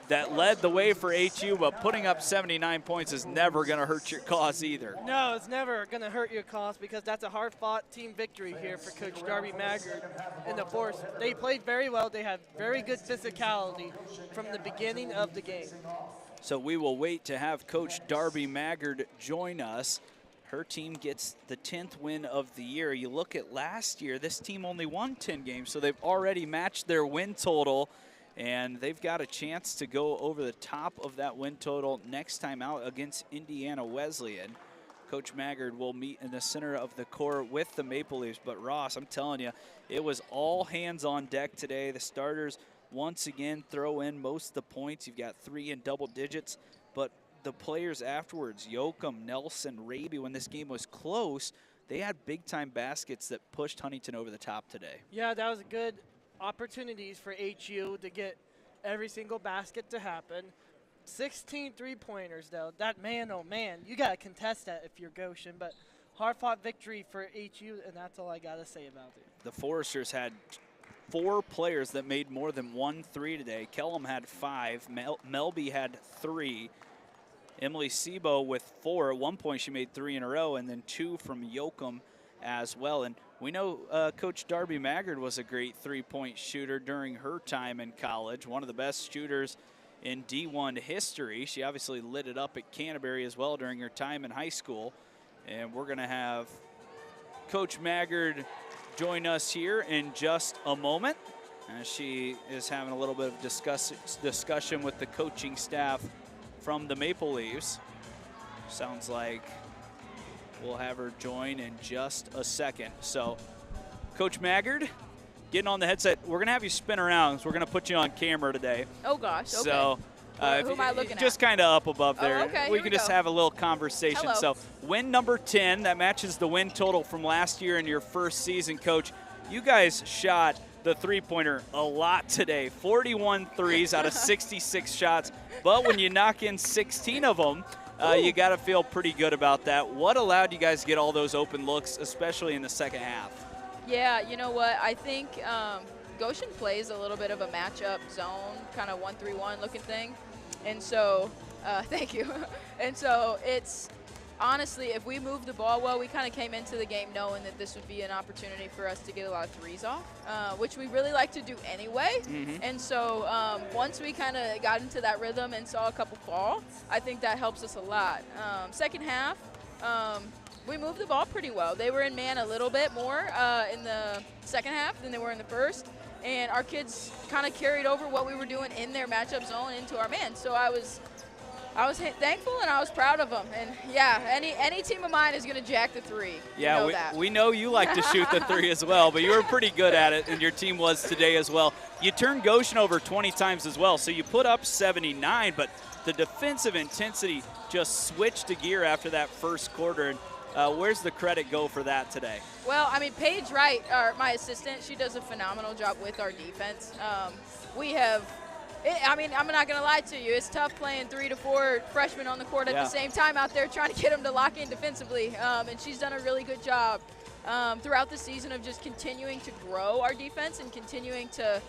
S3: that led the way for HU, but putting up 79 points is never going to hurt your cause either.
S1: No, it's never going to hurt your cause because that's a hard-fought team victory here for Coach Darby Maggard and the Force. They played very well. They had very good physicality from the beginning of the game.
S3: So we will wait to have Coach Darby Maggard join us. Her team gets the 10th win of the year. You look at last year, this team only won 10 games, so they've already matched their win total, and they've got a chance to go over the top of that win total next time out against Indiana Wesleyan. Coach Maggard will meet in the center of the court with the Maple Leafs, but Ross, I'm telling you, it was all hands on deck today. The starters once again throw in most of the points. You've got 3 in double digits, but the players afterwards, Yoakum, Nelson, Raby, when this game was close, they had big-time baskets that pushed Huntington over the top today.
S1: Yeah, that was good opportunities for HU to get every single basket to happen. 16 3-pointers, though. That man, oh, man, you got to contest that if you're Goshen. But hard-fought victory for HU, and that's all I got to say about it.
S3: The Foresters had 4 players that made more than 1 3 today. Kellum had 5. Melby had 3. Emily Sebo with 4. At one point, she made 3 in a row, and then 2 from Yoakum as well. And we know Coach Darby Maggard was a great 3-point shooter during her time in college, one of the best shooters in D1 history. She obviously lit it up at Canterbury as well during her time in high school. And we're going to have Coach Maggard join us here in just a moment, as she is having a little bit of discussion with the coaching staff from the Maple Leafs. Sounds like we'll have her join in just a second. So, Coach Maggard, getting on the headset. We're going to have you spin around, so we're going to put you on camera today.
S5: Oh, gosh. Okay.
S3: So,
S5: who am I looking at?
S3: Just kind of up above there.
S5: Oh, okay,
S3: we can just have a little conversation.
S5: Hello.
S3: So, win number 10, that matches the win total from last year in your first season, Coach. You guys shot the three-pointer a lot today. 41 threes out of 66 shots. But when you knock in 16 of them, you got to feel pretty good about that. What allowed you guys to get all those open looks, especially in the second half?
S5: Yeah, you know what? I think Goshen plays a little bit of a matchup zone, kind of 1-3-1 looking thing. And so, thank you. And so it's honestly, if we move the ball well, we kind of came into the game knowing that this would be an opportunity for us to get a lot of threes off, which we really like to do anyway. And so once we kind of got into that rhythm and saw a couple fall, I think that helps us a lot. Second half, we moved the ball pretty well. They were in man a little bit more in the second half than they were in the first. And our kids kind of carried over what we were doing in their matchup zone into our man. So I was thankful and I was proud of them. And yeah, any team of mine is going to jack the three.
S3: Yeah,
S5: you know
S3: we know you like to shoot the three as well, but you were pretty good at it, and your team was today as well. You turned Goshen over 20 times as well, so you put up 79, but the defensive intensity just switched to gear after that first quarter. And where's the credit go for that today?
S5: Well, I mean, Paige Wright, my assistant, she does a phenomenal job with our defense. We have I mean, I'm not going to lie to you. It's tough playing 3 to 4 freshmen on the court at the same time out there trying to get them to lock in defensively. And she's done a really good job throughout the season of just continuing to grow our defense and continuing to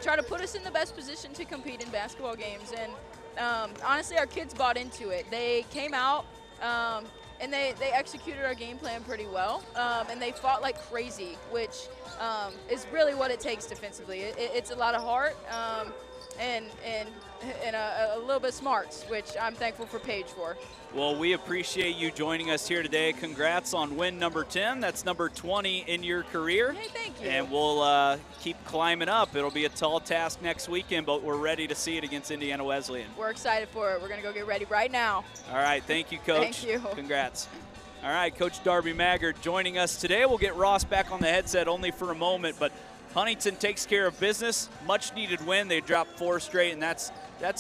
S5: try to put us in the best position to compete in basketball games. And honestly, our kids bought into it. They came out and they executed our game plan pretty well. And they fought like crazy, which is really what it takes defensively. It's a lot of heart. And a little bit smarts, which I'm thankful for Paige for.
S3: Well, we appreciate you joining us here today. Congrats on win number 10. That's number 20 in your career.
S5: Hey, thank you.
S3: And we'll keep climbing up. It'll be a tall task next weekend, but we're ready to see it against Indiana Wesleyan.
S5: We're excited for it. We're going to go get ready right now.
S3: All right. Thank you, Coach.
S5: Thank you.
S3: Congrats. All right, Coach Darby Maggard joining us today. We'll get Ross back on the headset only for a moment, but Huntington takes care of business. Much needed win. They dropped 4 straight, and that's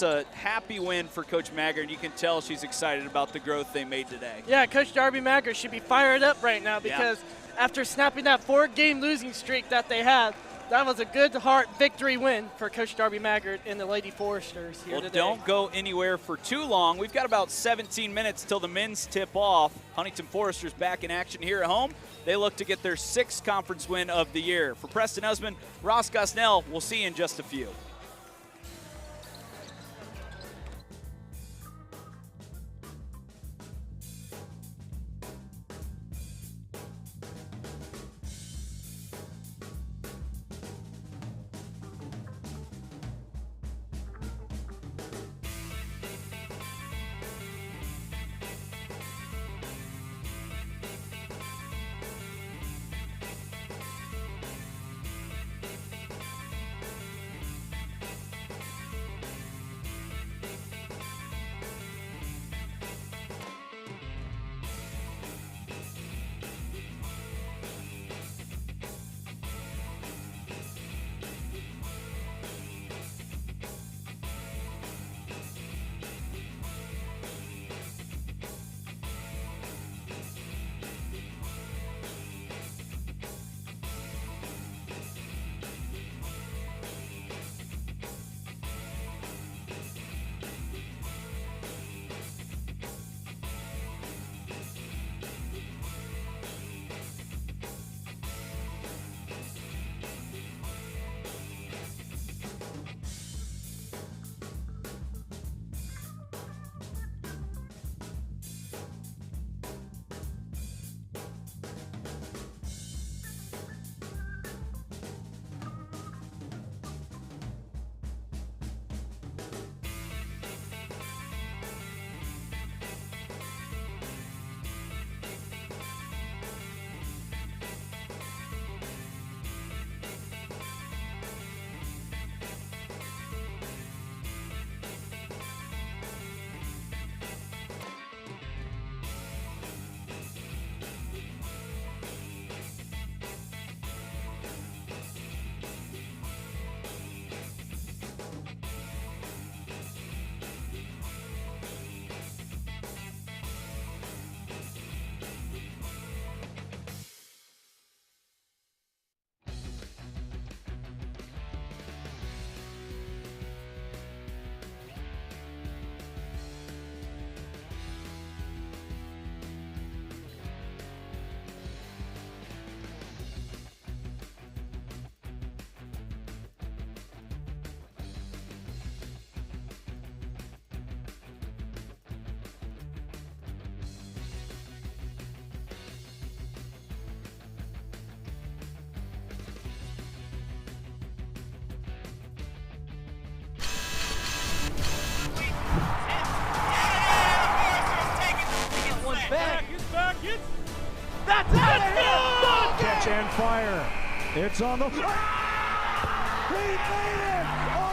S3: a happy win for Coach Maggard. You can tell she's excited about the growth they made today.
S1: Yeah, Coach Darby Maggard should be fired up right now because after snapping that 4-game losing streak that they had, that was a good heart victory win for Coach Darby Maggard and the Lady Foresters here today.
S3: Don't go anywhere for too long. We've got about 17 minutes till the men's tip off. Huntington Foresters back in action here at home. They look to get their 6th conference win of the year. For Preston Usman, Ross Gosnell, we'll see you in just a few.
S13: and fire. It's on the. He made it!